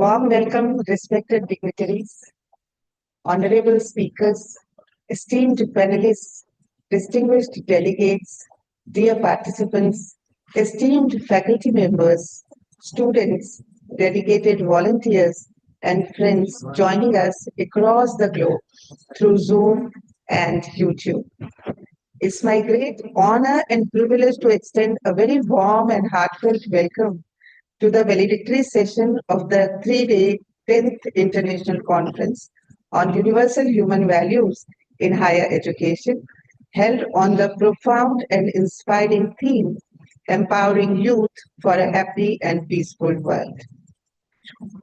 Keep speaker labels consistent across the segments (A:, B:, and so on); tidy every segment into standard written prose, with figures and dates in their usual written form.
A: Warm welcome, respected dignitaries, honorable speakers, esteemed panelists, distinguished delegates, dear participants, esteemed faculty members, students, dedicated volunteers, and friends joining us across the globe through Zoom and YouTube. It's my great honor and privilege to extend a very warm and heartfelt welcome to the valedictory session of the 3-day 10th International Conference on Universal Human Values in Higher Education, held on the profound and inspiring theme, Empowering Youth for a Happy and Peaceful World.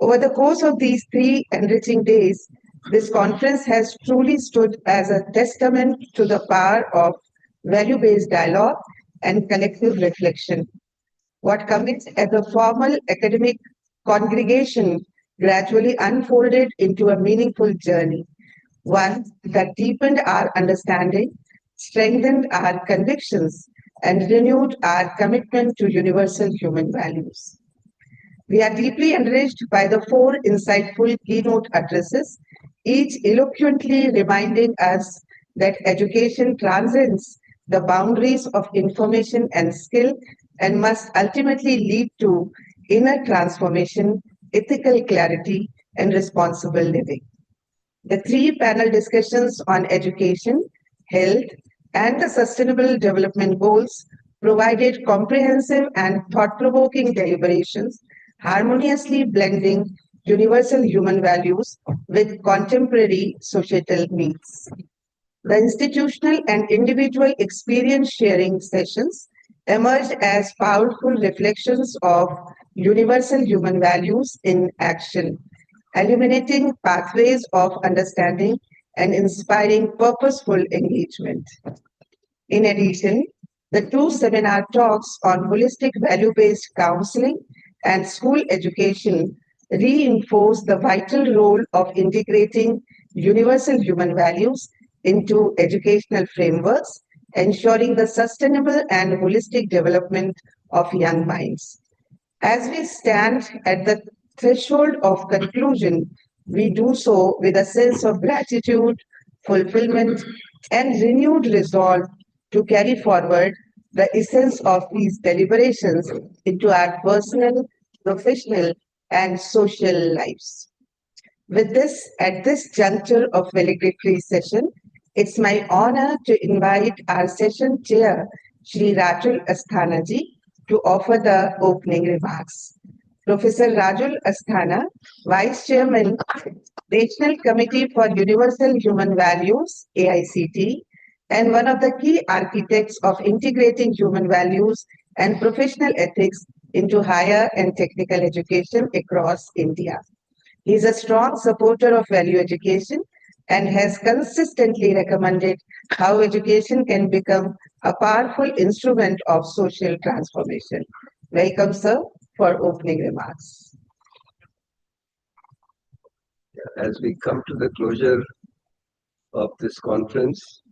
A: Over the course of these 3 enriching days, this conference has truly stood as a testament to the power of value-based dialogue and collective reflection. What commenced as a formal academic congregation gradually unfolded into a meaningful journey, one that deepened our understanding, strengthened our convictions, and renewed our commitment to universal human values. We are deeply enriched by the 4 insightful keynote addresses, each eloquently reminding us that education transcends the boundaries of information and skill and must ultimately lead to inner transformation, ethical clarity, and responsible living. The 3 panel discussions on education, health, and the Sustainable Development Goals provided comprehensive and thought-provoking deliberations, harmoniously blending universal human values with contemporary societal needs. The institutional and individual experience sharing sessions emerged as powerful reflections of universal human values in action, illuminating pathways of understanding and inspiring purposeful engagement. In addition, the 2 seminar talks on holistic value-based counseling and school education reinforce the vital role of integrating universal human values into educational frameworks, ensuring the sustainable and holistic development of young minds. As we stand at the threshold of conclusion, we do so with a sense of gratitude, fulfillment, and renewed resolve to carry forward the essence of these deliberations into our personal, professional, and social lives. With this, at this juncture of valedictory session, it's my honor to invite our session chair, Shri Rajul Asthanaji, to offer the opening remarks. Professor Rajul Asthana, Vice Chairman, National Committee for Universal Human Values, AICT, and one of the key architects of integrating human values and professional ethics into higher and technical education across India. He is a strong supporter of value education and has consistently recommended how education can become a powerful instrument of social transformation. Welcome, sir, for opening remarks.
B: As we come to the closure of this conference,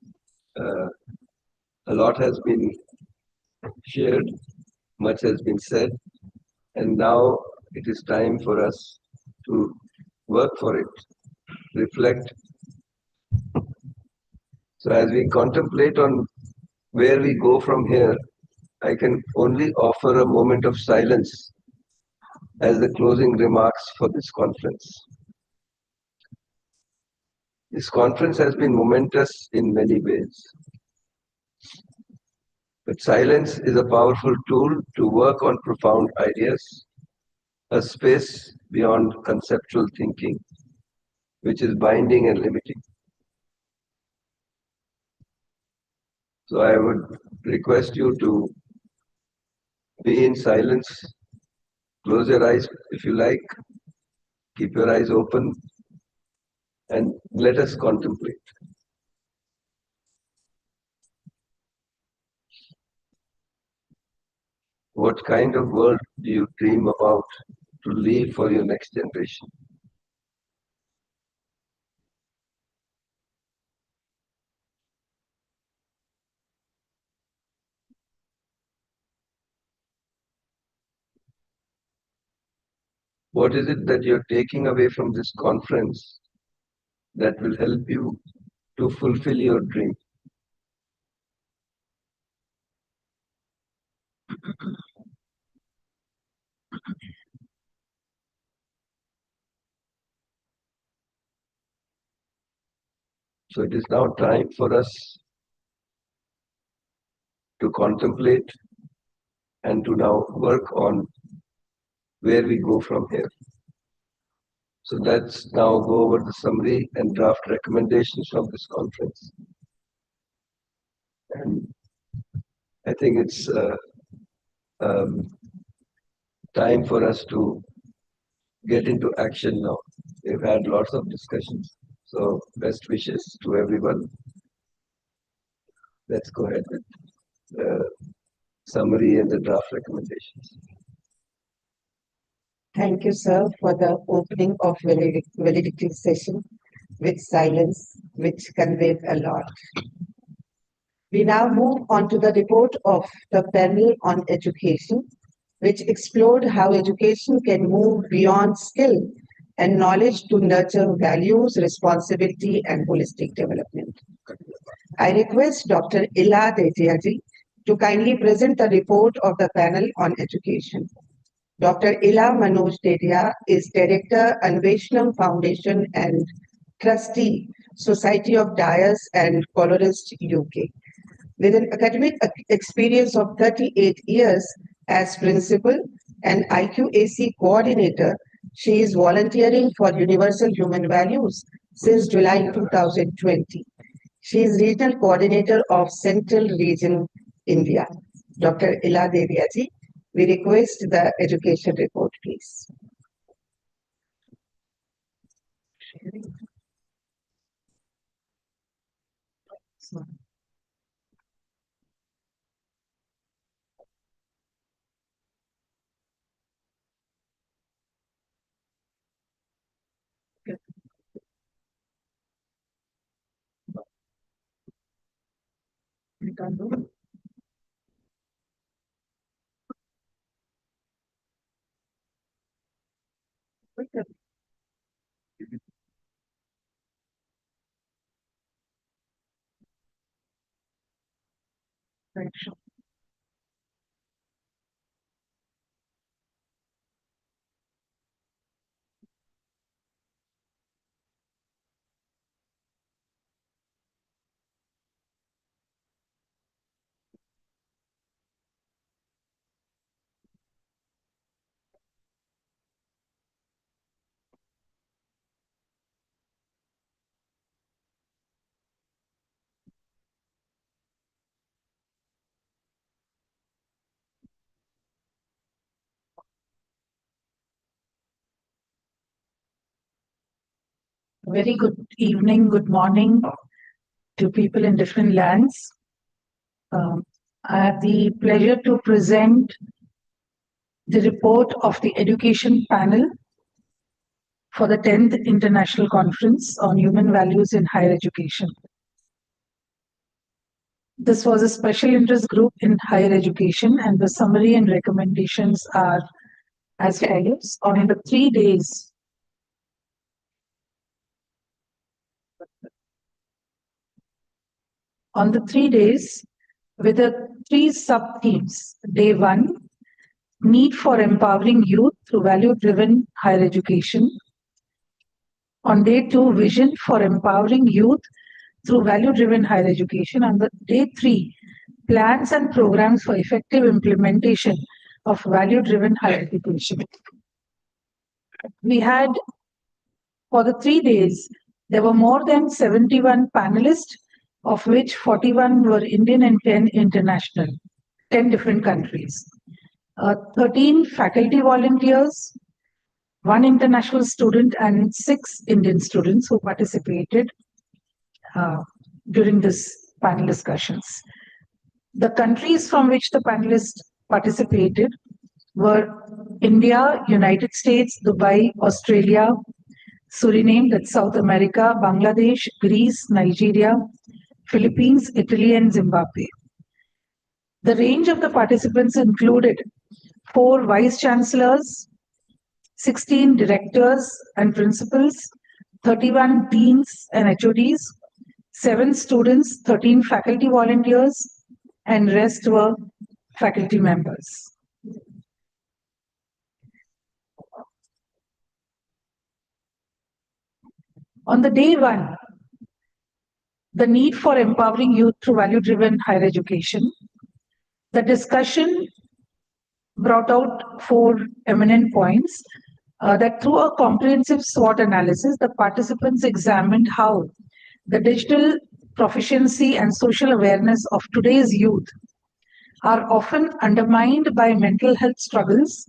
B: a lot has been shared, much has been said, and now it is time for us to work for it, reflect. So as we contemplate on where we go from here, I can only offer a moment of silence as the closing remarks for this conference. This conference has been momentous in many ways. But silence is a powerful tool to work on profound ideas, a space beyond conceptual thinking, which is binding and limiting. So I would request you to be in silence, close your eyes if you like, keep your eyes open, and let us contemplate. What kind of world do you dream about to leave for your next generation? What is it that you're taking away from this conference that will help you to fulfill your dream? So it is now time for us to contemplate and to now work on where we go from here. So let's now go over the summary and draft recommendations from this conference. And I think it's time for us to get into action now. We've had lots of discussions. So best wishes to everyone. Let's go ahead with the summary and the draft recommendations.
A: Thank you, sir, for the opening of valedictory session with silence, which conveyed a lot. We now move on to the report of the panel on education, which explored how education can move beyond skill and knowledge to nurture values, responsibility, and holistic development. I request Dr. Ila Dediaji to kindly present the report of the panel on education. Dr. Ila Manoj Dedia is Director, Anveshanam Foundation and Trustee, Society of Dyers and Colorists, UK. With an academic experience of 38 years as principal and IQAC coordinator, she is volunteering for Universal Human Values since July 2020. She is regional coordinator of Central Region, India. Dr. Ila Deviaji, we request the education report, please.
C: Very good evening, good morning to people in different lands. I have the pleasure to present the report of the education panel for the 10th International Conference on Human Values in Higher Education. This was a special interest group in higher education, and the summary and recommendations are as follows. On the 3 days, with the 3 sub-themes. Day 1, need for empowering youth through value-driven higher education. On day 2, vision for empowering youth through value-driven higher education. On the day 3, plans and programs for effective implementation of value-driven higher education. We had, for the 3 days, there were more than 71 panelists, of which 41 were Indian and 10 international, 10 different countries. 13 faculty volunteers, 1 international student, and 6 Indian students who participated during this panel discussions. The countries from which the panelists participated were India, United States, Dubai, Australia, Suriname, that's South America, Bangladesh, Greece, Nigeria, Philippines, Italy, and Zimbabwe. The range of the participants included 4 vice chancellors, 16 directors and principals, 31 deans and HODs, 7 students, 13 faculty volunteers, and rest were faculty members. On the day one, the need for empowering youth through value-driven higher education, the discussion brought out 4 eminent points that through a comprehensive SWOT analysis, the participants examined how the digital proficiency and social awareness of today's youth are often undermined by mental health struggles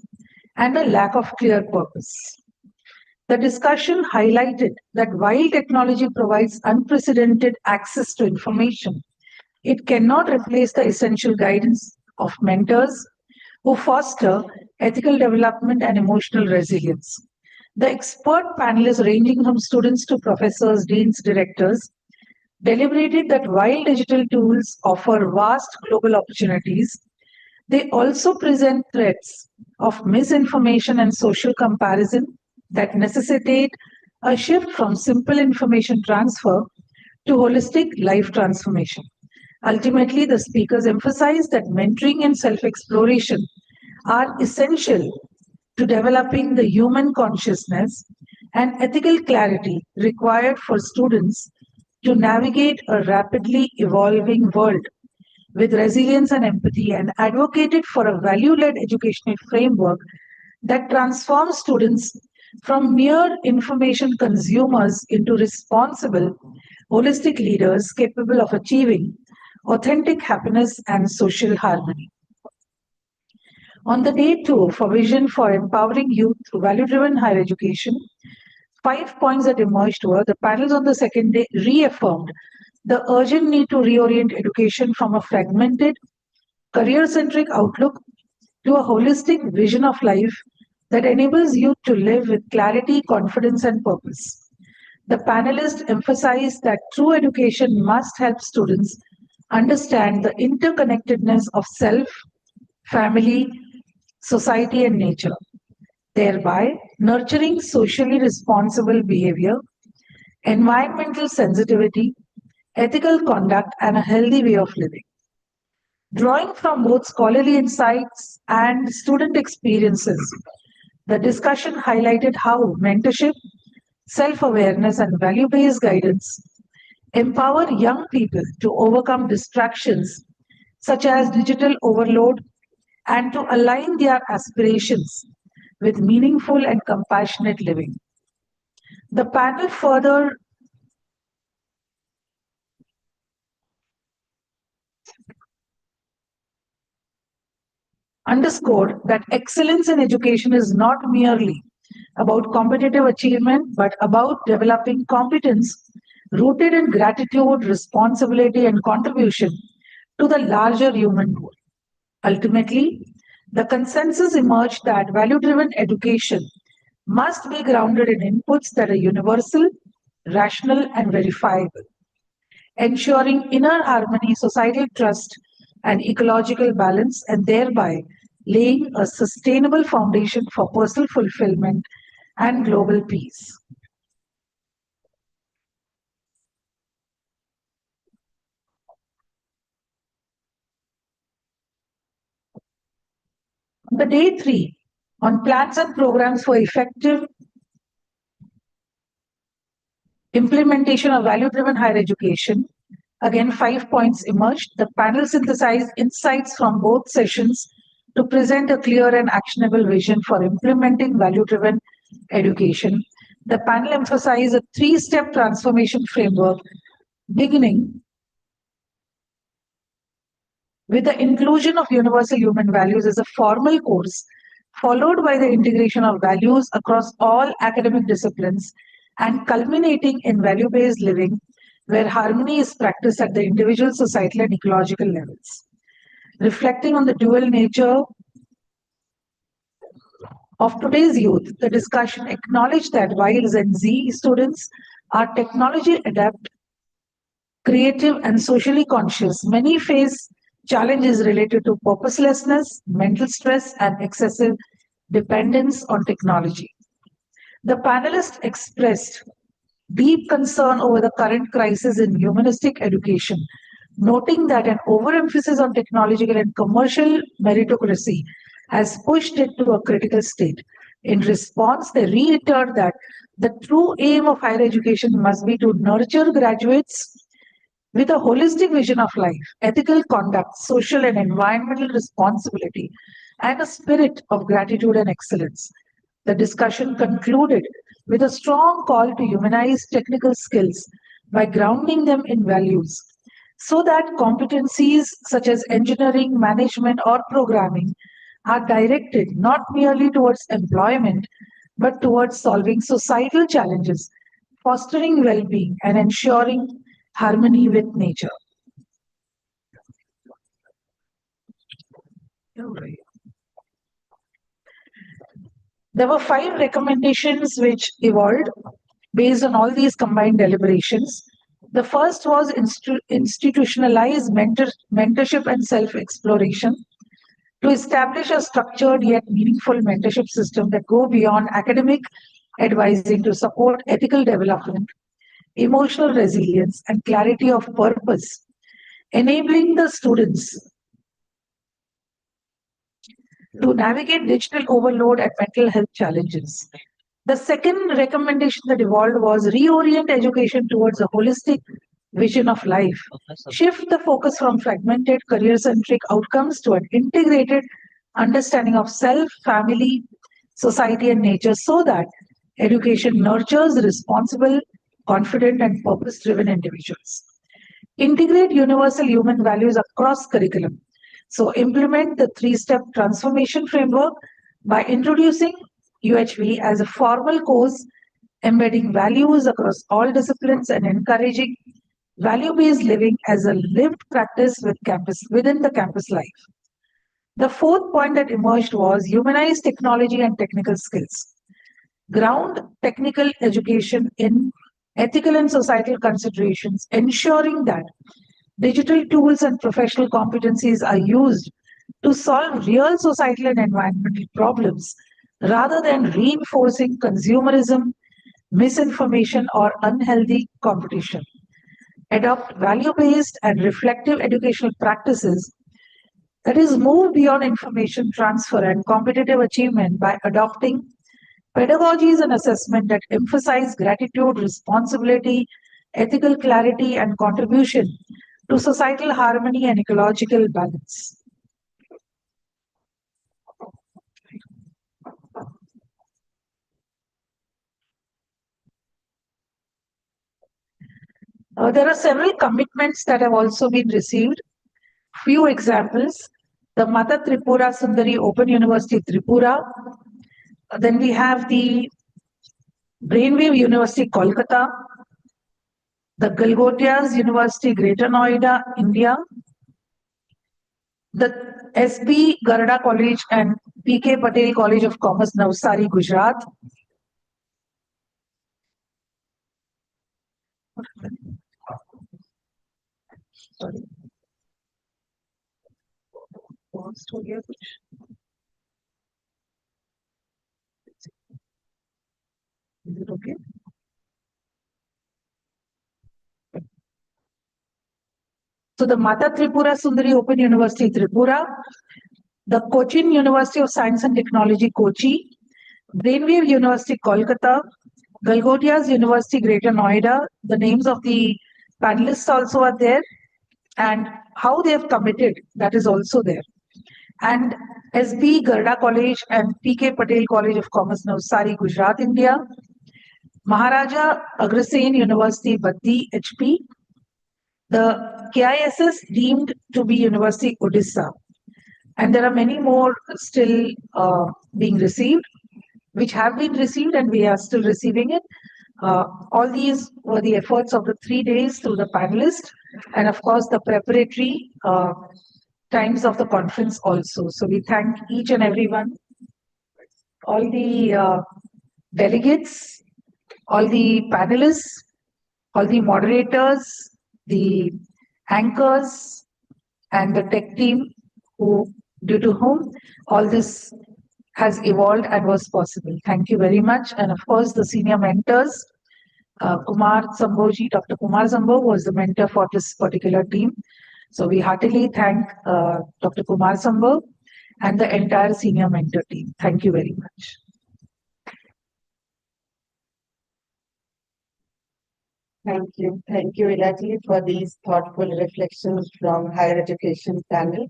C: and a lack of clear purpose. The discussion highlighted that while technology provides unprecedented access to information, it cannot replace the essential guidance of mentors who foster ethical development and emotional resilience. The expert panelists, ranging from students to professors, deans, directors, deliberated that while digital tools offer vast global opportunities, they also present threats of misinformation and social comparison that necessitate a shift from simple information transfer to holistic life transformation. Ultimately, the speakers emphasized that mentoring and self-exploration are essential to developing the human consciousness and ethical clarity required for students to navigate a rapidly evolving world with resilience and empathy, and advocated for a value-led educational framework that transforms students from mere information consumers into responsible, holistic leaders capable of achieving authentic happiness and social harmony. On the day 2, for vision for empowering youth through value-driven higher education, 5 points that emerged were: the panels on the second day reaffirmed the urgent need to reorient education from a fragmented, career-centric outlook to a holistic vision of life that enables youth to live with clarity, confidence, and purpose. The panelists emphasized that true education must help students understand the interconnectedness of self, family, society, and nature, thereby nurturing socially responsible behavior, environmental sensitivity, ethical conduct, and a healthy way of living. Drawing from both scholarly insights and student experiences, the discussion highlighted how mentorship, self-awareness, and value-based guidance empower young people to overcome distractions such as digital overload and to align their aspirations with meaningful and compassionate living. The panel further underscored that excellence in education is not merely about competitive achievement, but about developing competence rooted in gratitude, responsibility, and contribution to the larger human goal. Ultimately, the consensus emerged that value-driven education must be grounded in inputs that are universal, rational, and verifiable, ensuring inner harmony, societal trust, and ecological balance, and thereby laying a sustainable foundation for personal fulfillment and global peace. On the day 3, on plans and programs for effective implementation of value-driven higher education, again 5 points emerged. The panel synthesized insights from both sessions to present a clear and actionable vision for implementing value-driven education. The panel emphasized a 3-step transformation framework, beginning with the inclusion of universal human values as a formal course, followed by the integration of values across all academic disciplines, and culminating in value-based living, where harmony is practiced at the individual, societal, and ecological levels. Reflecting on the dual nature of today's youth, the discussion acknowledged that while Gen Z students are technology adept, creative, and socially conscious, many face challenges related to purposelessness, mental stress, and excessive dependence on technology. The panelists expressed deep concern over the current crisis in humanistic education, noting that an overemphasis on technological and commercial meritocracy has pushed it to a critical state. In response, they reiterated that the true aim of higher education must be to nurture graduates with a holistic vision of life, ethical conduct, social and environmental responsibility, and a spirit of gratitude and excellence. The discussion concluded with a strong call to humanize technical skills by grounding them in values so that competencies such as engineering, management, or programming are directed not merely towards employment but towards solving societal challenges, fostering well being, and ensuring harmony with nature. There were 5 recommendations which evolved based on all these combined deliberations. The first was institutionalize mentorship and self exploration to establish a structured yet meaningful mentorship system that go beyond academic advising to support ethical development, emotional resilience, and clarity of purpose, enabling the students to navigate digital overload and mental health challenges. The second recommendation that evolved was reorient education towards a holistic vision of life, shift the focus from fragmented career centric outcomes to an integrated understanding of self, family, society, and nature so that education nurtures responsible, confident, and purpose driven individuals. Integrate universal human values across curriculum. So, implement the 3-step transformation framework by introducing UHV as a formal course, embedding values across all disciplines and encouraging value-based living as a lived practice within the campus life. The fourth point that emerged was humanize technology and technical skills. Ground technical education in ethical and societal considerations, ensuring that digital tools and professional competencies are used to solve real societal and environmental problems rather than reinforcing consumerism, misinformation, or unhealthy competition. Adopt value-based and reflective educational practices that is move beyond information transfer and competitive achievement by adopting pedagogies and assessment that emphasize gratitude, responsibility, ethical clarity, and contribution to societal harmony and ecological balance. There are several commitments that have also been received. Few examples: the Mata Tripura Sundari Open University Tripura. Then we have the Brainwave University Kolkata, the Galgotias University Greater Noida, India, the SB Garda College and PK Patel College of Commerce, Navsari, Gujarat. Sorry. Paused हो गया कुछ. Is it okay? So the Mata Tripura Sundari Open University Tripura, the Cochin University of Science and Technology Kochi, Brainwave University Kolkata, Galgotias University Greater Noida. The names of the panelists also are there, and how they have committed, that is also there. And SB Garda College and PK Patel College of Commerce, Navsari, Gujarat, India, Maharaja Agrasen University, Batti, HP, the KISS deemed to be University Odisha. And there are many more still being received, which have been received, and we are still receiving it. All these were the efforts of the 3 days through the panelists, and of course the preparatory times of the conference also. So we thank each and everyone, all the delegates, all the panelists, all the moderators, the anchors, and the tech team, who, due to whom all this has evolved and was possible. Thank you very much. And of course, the senior mentors, Kumar Samboji, Dr. Kumar Sambo was the mentor for this particular team. So we heartily thank Dr. Kumar Sambo and the entire senior mentor team. Thank you very much.
A: Thank you. Thank you, Ilaji, for these thoughtful reflections from Higher Education panel.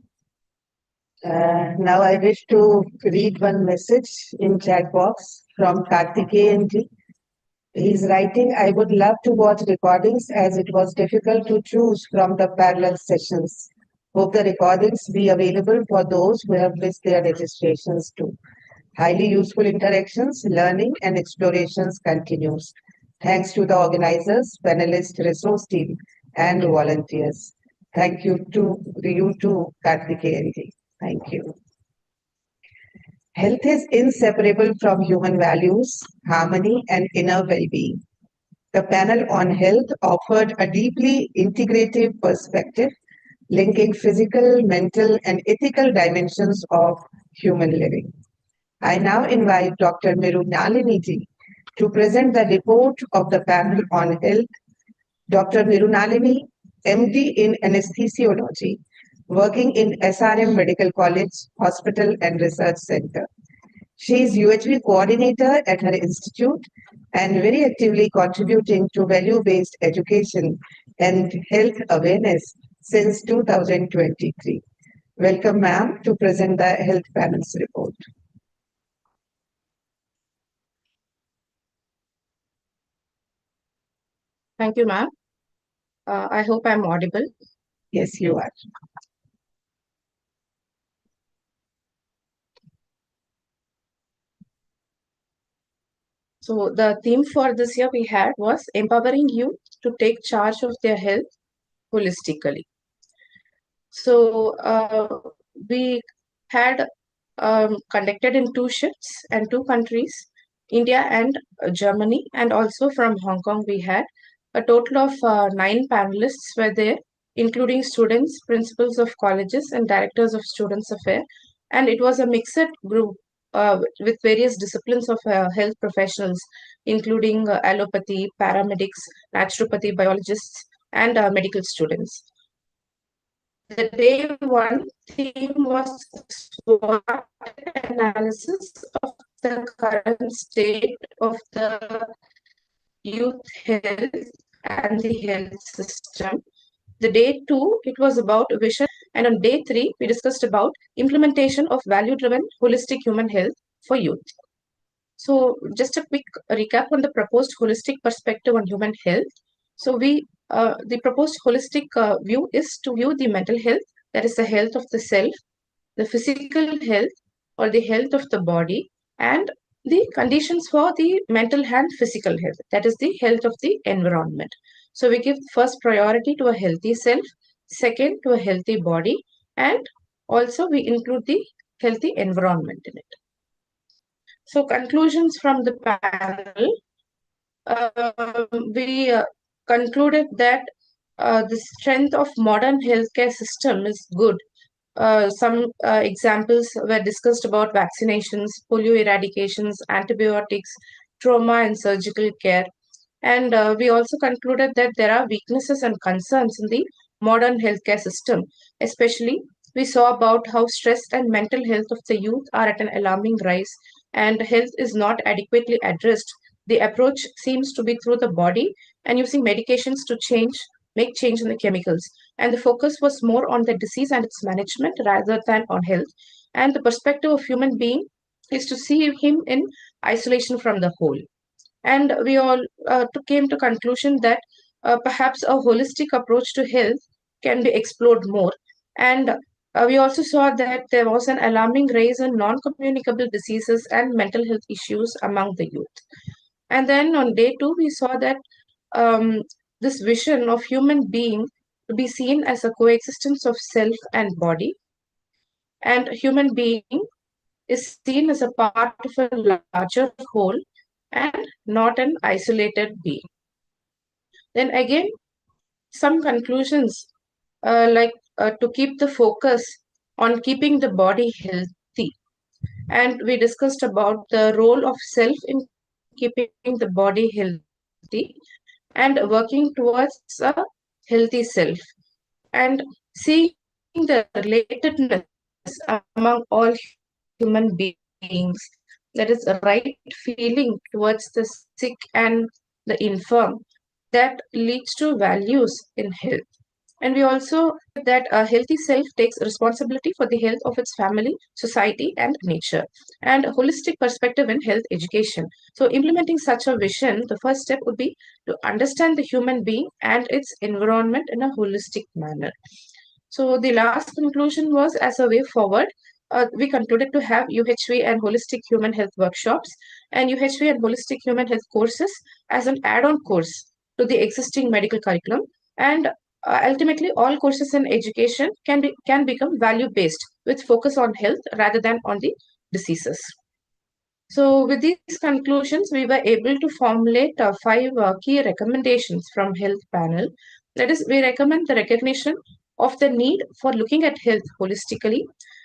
A: Now I wish to read one message in chat box from Kartikeyan ji. He's writing, I would love to watch recordings as it was difficult to choose from the parallel sessions. Hope the recordings be available for those who have missed their registrations too. Highly useful interactions, learning and explorations continues. Thanks to the organizers, panelists, resource team and volunteers. Thank you to you too, Kartikeyan ji. Thank you. Health is inseparable from human values, harmony, and inner well-being. The panel on health offered a deeply integrative perspective, linking physical, mental, and ethical dimensions of human living. I now invite Dr. Mirunalini ji to present the report of the panel on health. Dr. Mirunalini, MD in anesthesiology, working in SRM Medical College, Hospital and Research Center. She is UHV coordinator at her institute and very actively contributing to value-based education and health awareness since 2023. Welcome, ma'am, to present the health panel's report.
D: Thank you, ma'am. I hope I'm audible.
A: Yes, you are.
D: So the theme for this year we had was empowering youth to take charge of their health holistically. So we had conducted in 2 shifts and 2 countries, India and Germany, and also from Hong Kong we had a total of 9 panelists were there, including students, principals of colleges and directors of students affairs, and it was a mixed group with various disciplines of health professionals, including allopathy, paramedics, naturopathy, biologists, and medical students. The day 1 theme was SWOT analysis of the current state of the youth health and the health system. The day 2, it was about vision, and on day 3, we discussed about implementation of value-driven holistic human health for youth. So just a quick recap on the proposed holistic perspective on human health. So the proposed holistic view is to view the mental health, that is the health of the self, the physical health or the health of the body, and the conditions for the mental and physical health, that is the health of the environment. So we give first priority to a healthy self, second to a healthy body, and also we include the healthy environment in it. So conclusions from the panel, we concluded that the strength of modern healthcare system is good. Some examples were discussed about vaccinations, polio eradications, antibiotics, trauma and surgical care. And we also concluded that there are weaknesses and concerns in the modern healthcare system. Especially, we saw about how stress and mental health of the youth are at an alarming rise, and health is not adequately addressed. The approach seems to be through the body and using medications to make change in the chemicals. And the focus was more on the disease and its management rather than on health. And the perspective of human being is to see him in isolation from the whole. And we all came to conclusion that perhaps a holistic approach to health can be explored more. And we also saw that there was an alarming rise in non-communicable diseases and mental health issues among the youth. And then on day 2, we saw that this vision of human being to be seen as a coexistence of self and body, and human being is seen as a part of a larger whole and not an isolated being. Then again, some conclusions to keep the focus on keeping the body healthy. and we discussed about the role of self in keeping the body healthy and working towards a healthy self, and seeing the relatedness among all human beings, that is a right feeling towards the sick and the infirm, that leads to values in health. And we also discussed that a healthy self takes responsibility for the health of its family, society, and nature, and holistic perspective in health education. So, implementing such a vision, the first step would be to understand the human being and its environment in a holistic manner. So, the last conclusion was, as a way forward, we concluded to have UHV and holistic human health workshops and UHV and holistic human health courses as an add-on course to the existing medical curriculum, and ultimately all courses in education can become value based with focus on health rather than on the diseases. So with these conclusions, we were able to formulate five key recommendations from health panel. That is, we recommend the recognition of the need for looking at health holistically.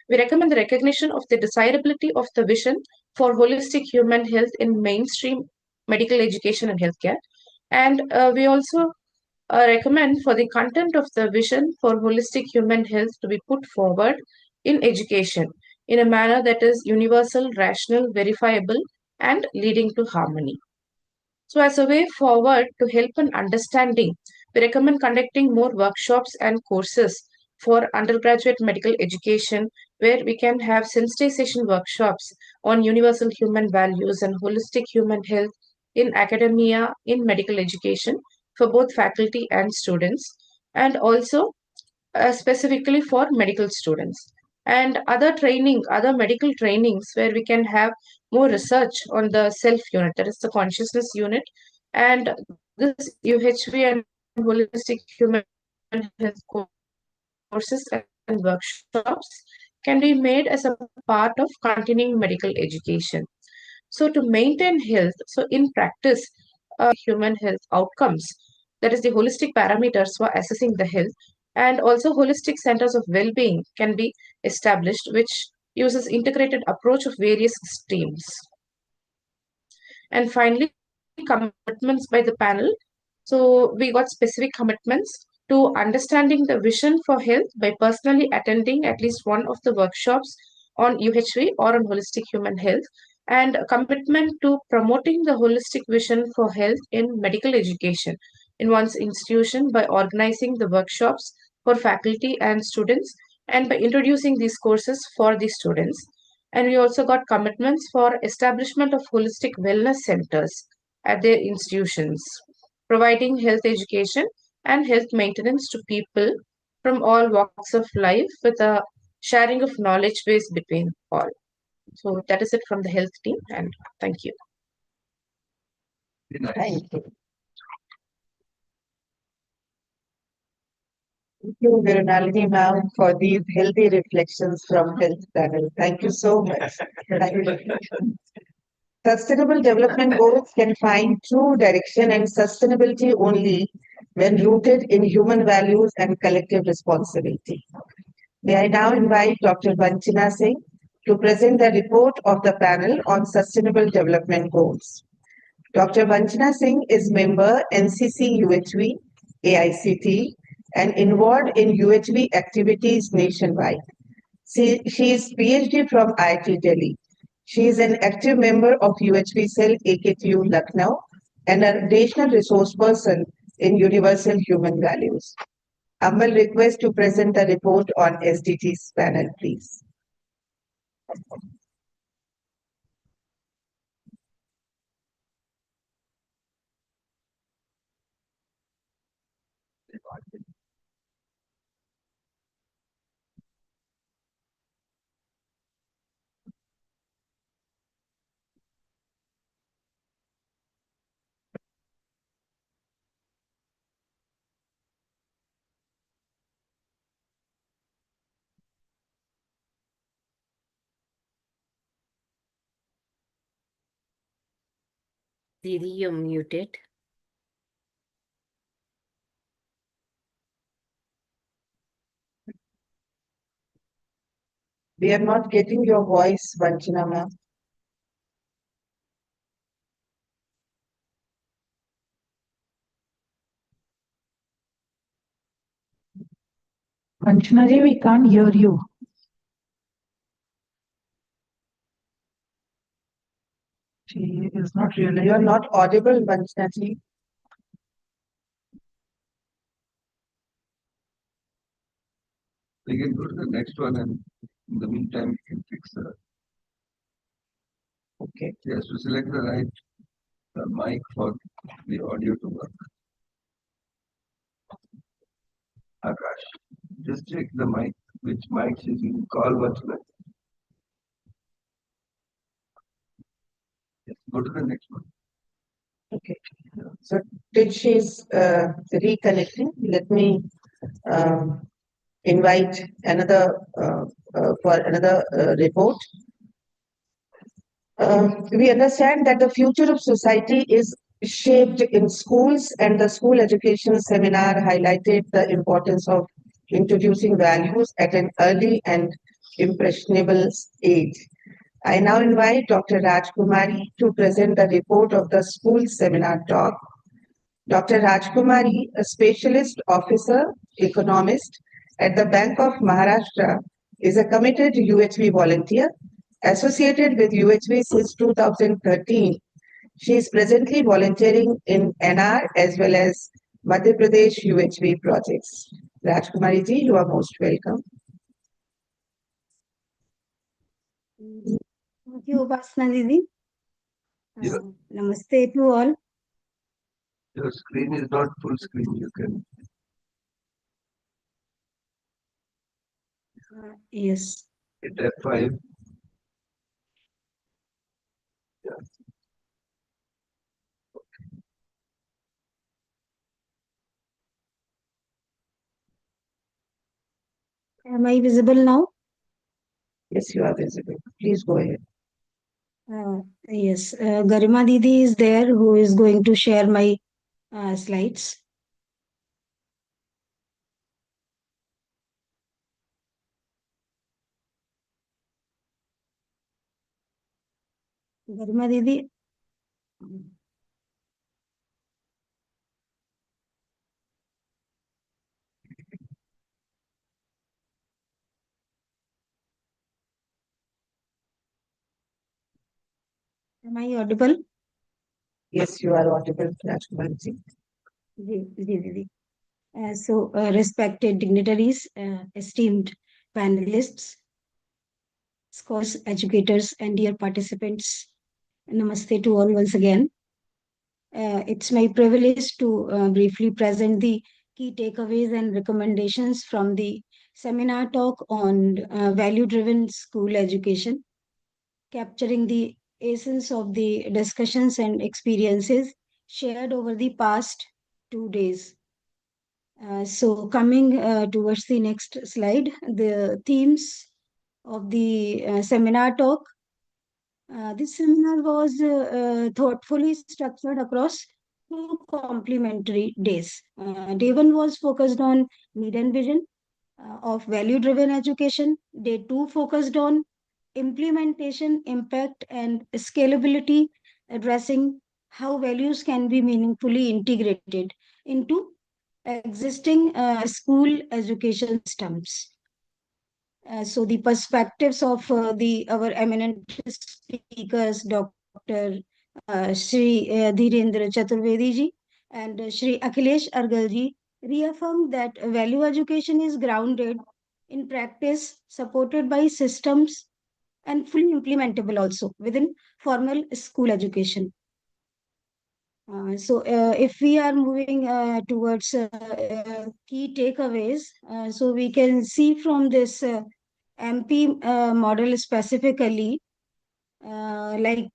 D: We recommend the recognition of the desirability of the vision for holistic human health in mainstream medical education and healthcare. And we also recommend for the content of the vision for holistic human health to be put forward in education in a manner that is universal, rational, verifiable, and leading to harmony. So, as a way forward to help in understanding, we recommend conducting more workshops and courses for undergraduate medical education, where we can have sensitization workshops on universal human values and holistic human health in academia, in medical education for both faculty and students, and also specifically for medical students. And other medical trainings where we can have more research on the self unit, that is the consciousness unit, and this UHV and holistic human health courses and workshops can be made as a part of continuing medical education. So to maintain health, so in practice, human health outcomes, that is the holistic parameters for assessing the health, and also holistic centers of well-being can be established, which uses integrated approach of various streams. And finally, commitments by the panel. So we got specific commitments to understanding the vision for health by personally attending at least one of the workshops on UHV or on holistic human health, and a commitment to promoting the holistic vision for health in medical education in one's institution by organizing the workshops for faculty and students and by introducing these courses for the students. And we also got commitments for establishment of holistic wellness centers at their institutions, providing health education and health maintenance to people from all walks of life with a sharing of knowledge base between all. So that is it from the health team, and thank you.
B: Very nice.
A: Thank you. Thank you, Virunalini ma'am, for these healthy reflections from Health Panel. Thank you so much. Sustainable development goals can find true direction and sustainability only when rooted in human values and collective responsibility. May I now invite Dr. Vanchana Singh to present the report of the panel on sustainable development goals. Dr. Vanchana Singh is member NCC UHV, AICT, and involved in UHV activities nationwide. She is PhD from IIT Delhi. She is an active member of UHV Cell AKTU Lucknow and a national resource person in Universal Human Values. Humble request to present the report on SDGs panel, please.
E: Didi, you're muted.
A: We are not getting your voice, Vanchana ma'am.
C: Vanchana ji, we can't hear you. She is not really.
A: You are not audible, Vanchana ji.
B: We can go to the next one, and in the meantime, we can fix the.
A: Okay.
B: Yes, to select the right mic for the audio to work. Akash, just check the mic, which mic is in call Vanchana. Yes, go to the next one.
A: Okay. So till she's reconnecting, let me invite another for another report. We understand that the future of society is shaped in schools, and the school education seminar highlighted the importance of introducing values at an early and impressionable age. I now invite Dr. Rajkumari to present the report of the school seminar talk. Dr. Rajkumari, a specialist officer, economist at the Bank of Maharashtra, is a committed UHV volunteer associated with UHV since 2013. She is presently volunteering in NR as well as Madhya Pradesh UHV projects. Rajkumari ji, you are most welcome.
F: Thank you, Upasana Didi.
B: Yeah.
F: Namaste to all.
B: Your screen is not full screen. You can.
F: Yes.
B: Hit F5.
F: Am I visible now?
A: Yes, you are visible. Please go ahead.
F: Yes. Garima Didi is there who is going to share my slides. Garima Didi. Am I audible?
A: Yes, you are audible, Rajkumari ji.
F: Didi. Respected dignitaries, esteemed panelists, scholars, educators, and dear participants, namaste to all once again. It's my privilege to briefly present the key takeaways and recommendations from the seminar talk on value-driven school education, capturing the essence of the discussions and experiences shared over the past 2 days. Coming towards the next slide, the themes of the seminar talk. This seminar was thoughtfully structured across two complementary days. Day one was focused on need and vision of value-driven education. Day two focused on implementation, impact, and scalability, addressing how values can be meaningfully integrated into existing school education systems. So the perspectives of our eminent speakers, Dr. Shri Dhirendra Chaturvedi ji and Shri Akhilesh Argal ji, reaffirm that value education is grounded in practice, supported by systems, and fully implementable also within formal school education. If we are moving towards key takeaways, so we can see from this MP model specifically, like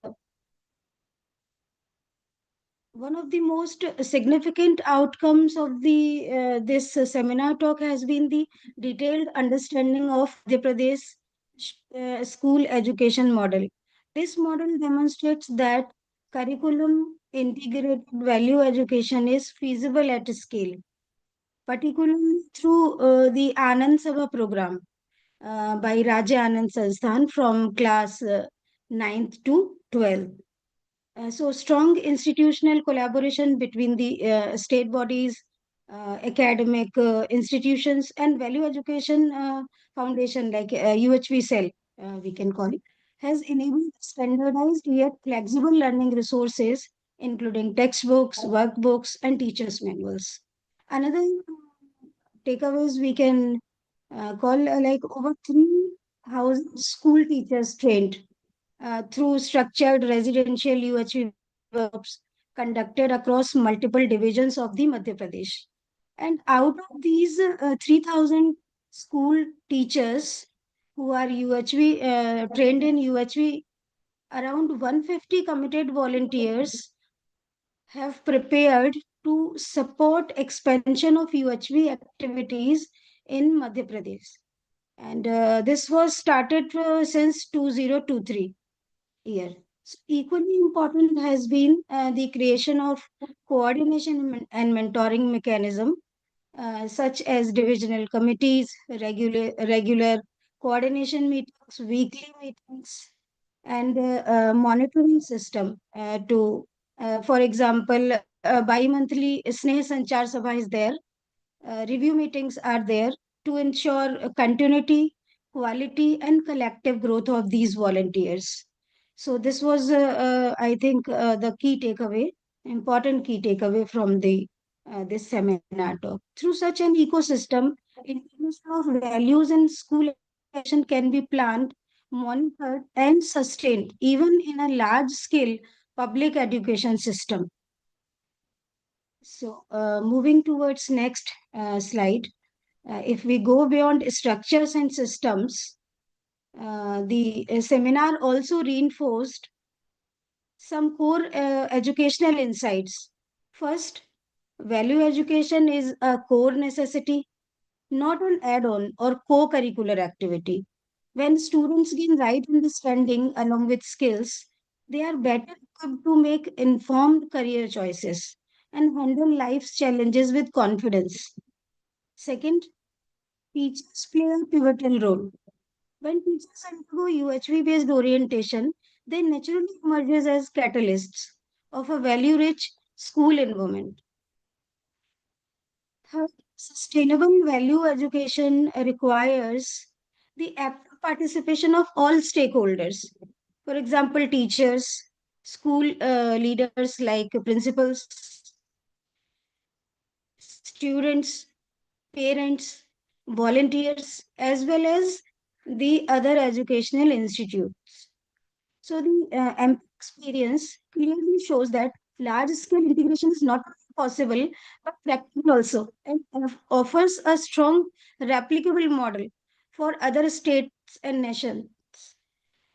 F: one of the most significant outcomes of the this seminar talk has been the detailed understanding of Madhya Pradesh school education model. This model demonstrates that curriculum integrated value education is feasible at scale, particularly through the Anand Sabha program, by Raja Anand Sansthan from class 9th to 12th. So strong institutional collaboration between the state bodies, academic institutions, and value education foundation like UHV cell, we can call it, has enabled standardized yet flexible learning resources, including textbooks, workbooks, and teachers' manuals. Another takeaways we can call like over 3,000 school teachers trained through structured residential UHV workshops conducted across multiple divisions of the Madhya Pradesh. And out of these 3,000 school teachers who are UHV trained in UHV, around 150 committed volunteers have prepared to support expansion of UHV activities in Madhya Pradesh. And this was started since 2023 year. So equally important has been the creation of coordination and mentoring mechanism, such as divisional committees, regular coordination meetings, weekly meetings, and monitoring system for example, bi-monthly Sneh Sanchar Sabha is there. Review meetings are there to ensure continuity, quality, and collective growth of these volunteers. So this was, I think, the key takeaway, important key takeaway from the this seminar talk. Through such an ecosystem, integration of values in school education can be planned, monitored, and sustained, even in a large-scale public education system. So, moving towards next slide, if we go beyond structures and systems, the seminar also reinforced some core educational insights. First, value education is a core necessity, not an add-on or co-curricular activity. When students gain right understanding along with skills, they are better equipped to make informed career choices and handle life's challenges with confidence. Second, teachers play a pivotal role. When teachers undergo UHV-based orientation, they naturally emerge as catalysts of a value-rich school environment. Third, sustainable value education requires the active participation of all stakeholders. For example, teachers, school leaders like principals, students, parents, volunteers, as well as the other educational institutes. So the experience clearly shows that large-scale integration is not possible, but practical also, and offers a strong replicable model for other states and nations.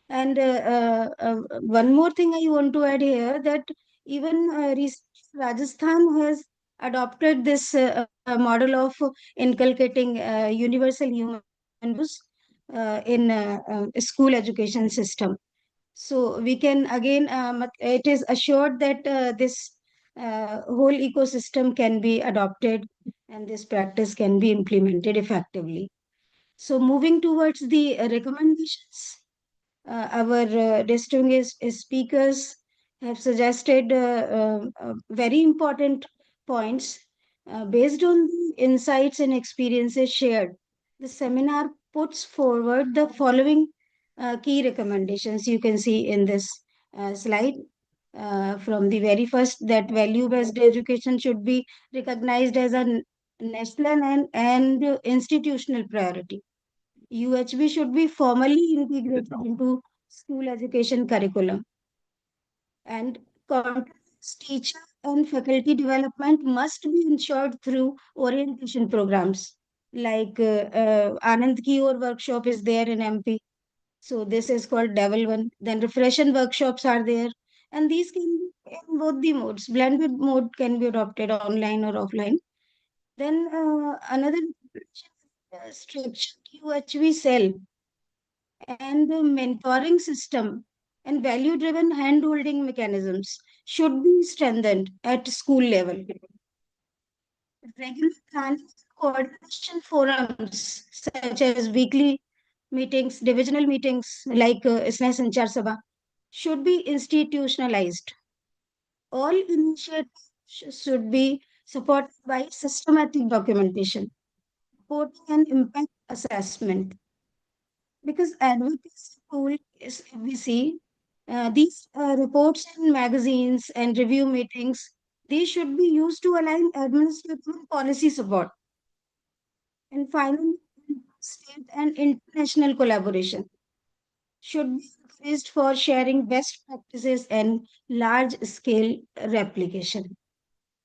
F: And one more thing I want to add here that even Rajasthan has adopted this model of inculcating universal human values in school education system. So we can again, it is assured that this whole ecosystem can be adopted and this practice can be implemented effectively. So moving towards the recommendations, our distinguished speakers have suggested very important points based on the insights and experiences shared. The seminar puts forward the following key recommendations you can see in this slide. From the very first, that value-based education should be recognized as a national and institutional priority. UHB should be formally integrated into school education curriculum. And continuous teacher and faculty development must be ensured through orientation programs. Like Anand Ki Or workshop is there in MP. So this is called Level 1. Then refreshen workshops are there. And these can be in both the modes. Blended mode can be adopted online or offline. Then another structured UHV cell and the mentoring system and value driven hand holding mechanisms should be strengthened at school level. Regular planning coordination forums such as weekly meetings, divisional meetings like Sneha Sanchar Sabha should be institutionalized. All initiatives should be supported by systematic documentation, reporting and impact assessment. Because advocacy tool is, if we see, these reports in magazines and review meetings, they should be used to align administrative and policy support. And finally, state and international collaboration should be encouraged for sharing best practices and large scale replication.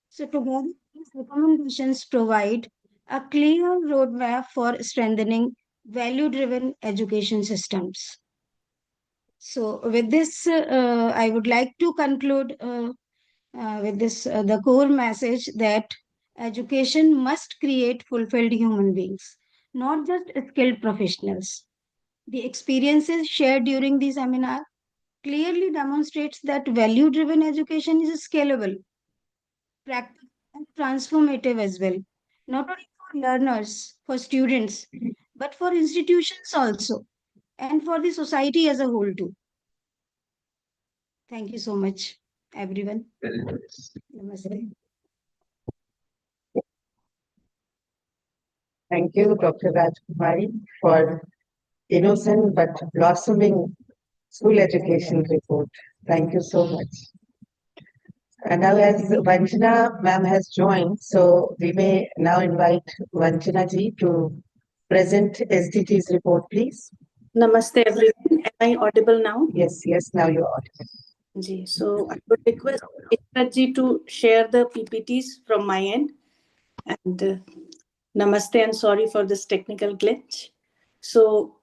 F: So, together, these recommendations provide a clear roadmap for strengthening value driven education systems. So, with this, I would like to conclude with this the core message that education must create fulfilled human beings, not just skilled professionals. The experiences shared during the seminar clearly demonstrates that value driven education is scalable, practical, and transformative as well, not only for learners, for students, but for institutions also, and for the society as a whole too. Thank you so much, everyone.
B: Very nice.
F: Namaste.
A: Thank you, Dr. Rajkumari, for innocent but blossoming school education report. Thank you so much. And now as Vanchana ma'am has joined, so we may now invite Vanchana ji to present SDGs report, please.
G: Namaste everyone. Am I audible now?
A: Yes, now you're audible.
G: Ji. So I would request Ishrat ji to share the PPTs from my end. And namaste and sorry for this technical glitch. So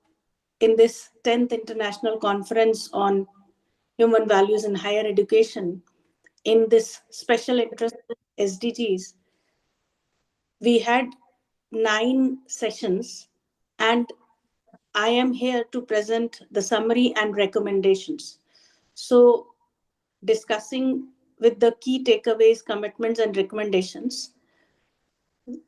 G: in this 10th International Conference on Human Values in Higher Education, in this special interest SDGs, we had 9 sessions, and I am here to present the summary and recommendations. So, discussing with the key takeaways, commitments, and recommendations,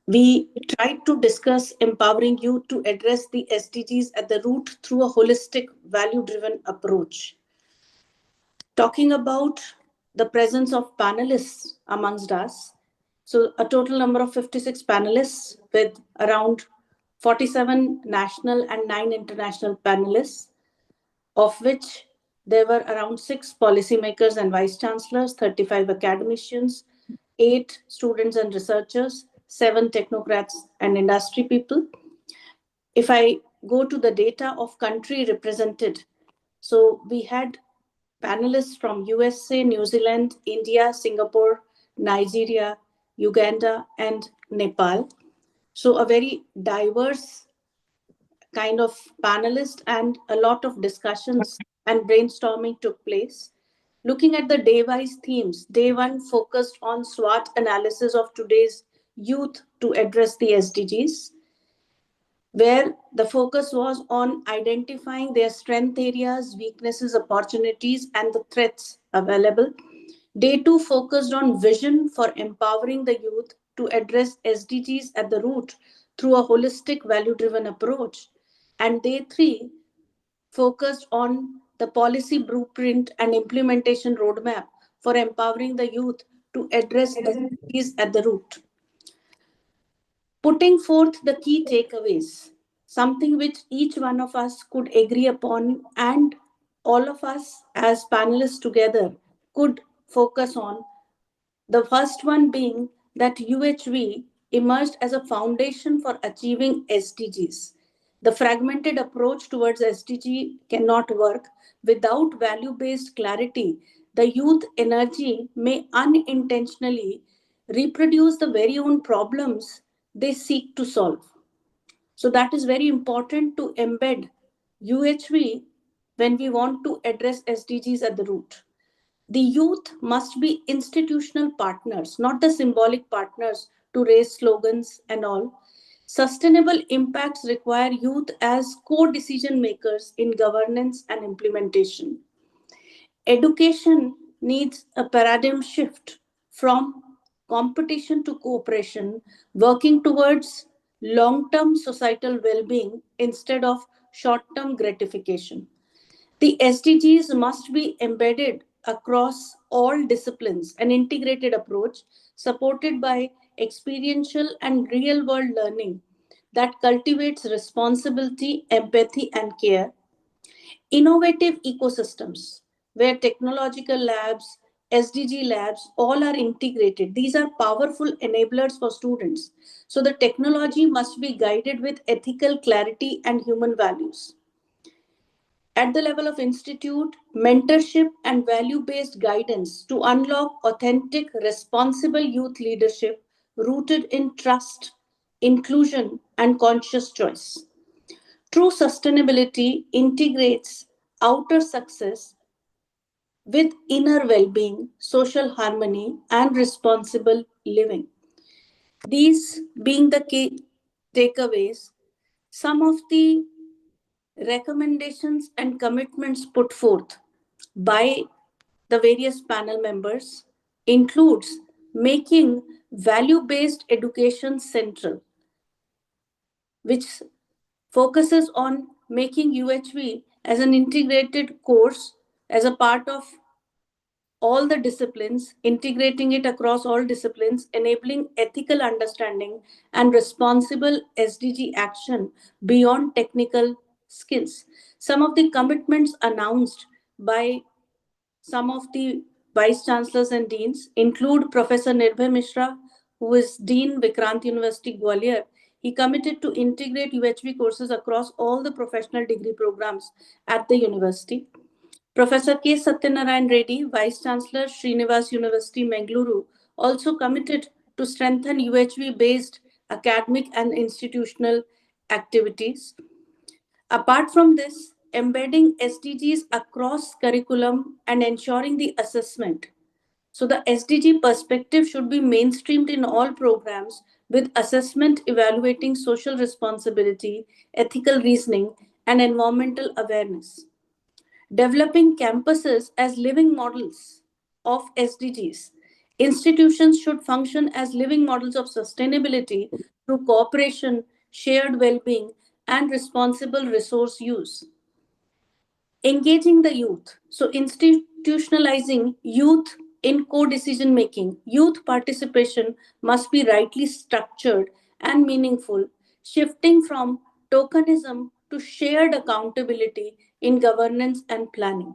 G: we tried to discuss empowering youth to address the SDGs at the root through a holistic, value-driven approach. Talking about the presence of panelists amongst us, so a total number of 56 panelists with around 47 national and 9 international panelists, of which there were around 6 policymakers and vice chancellors, 35 academicians, 8 students and researchers, 7 technocrats and industry people. If I go to the data of country represented, so we had panelists from USA, New Zealand, India, Singapore, Nigeria, Uganda, and Nepal. So a very diverse kind of panelists, and a lot of discussions and brainstorming took place. Looking at the day-wise themes, day 1 focused on SWOT analysis of today's youth to address the SDGs, where the focus was on identifying their strength areas, weaknesses, opportunities, and the threats available. Day 2 focused on vision for empowering the youth to address SDGs at the root through a holistic, value-driven approach. And day 3 focused on the policy blueprint and implementation roadmap for empowering the youth to address SDGs at the root. Putting forth the key takeaways, something which each one of us could agree upon, and all of us as panelists together could focus on. The first one being that UHV emerged as a foundation for achieving SDGs. The fragmented approach towards SDG cannot work without value-based clarity. The youth energy may unintentionally reproduce the very own problems they seek to solve. So that is very important to embed UHV when we want to address SDGs at the root. The youth must be institutional partners, not the symbolic partners to raise slogans and all. Sustainable impacts require youth as co-decision makers in governance and implementation. Education needs a paradigm shift from competition to cooperation, working towards long-term societal well-being instead of short-term gratification. The SDGs must be embedded across all disciplines, an integrated approach supported by experiential and real-world learning that cultivates responsibility, empathy, and care. Innovative ecosystems where technological labs, SDG labs, all are integrated. These are powerful enablers for students. So the technology must be guided with ethical clarity and human values. At the level of institute, mentorship and value-based guidance to unlock authentic, responsible youth leadership rooted in trust, inclusion, and conscious choice. True sustainability integrates outer success with inner well-being, social harmony, and responsible living. These being the key takeaways, some of the recommendations and commitments put forth by the various panel members includes making value-based education central, which focuses on making UHV as an integrated course as a part of all the disciplines, integrating it across all disciplines, enabling ethical understanding and responsible SDG action beyond technical skills. Some of the commitments announced by some of the vice chancellors and deans include Professor Nirbhay Mishra, who is Dean Vikrant University Gwalior. He committed to integrate UHV courses across all the professional degree programs at the university. Professor K. Satyanarayan Reddy, Vice Chancellor, Srinivas University, Mangaluru, also committed to strengthen UHV-based academic and institutional activities. Apart from this, embedding SDGs across curriculum and ensuring the assessment. So the SDG perspective should be mainstreamed in all programs with assessment evaluating social responsibility, ethical reasoning, and environmental awareness. Developing campuses as living models of SDGs. Institutions should function as living models of sustainability through cooperation, shared well-being, and responsible resource use. Engaging the youth. So institutionalizing youth in co-decision making. Youth participation must be rightly structured and meaningful, shifting from tokenism to shared accountability in governance and planning.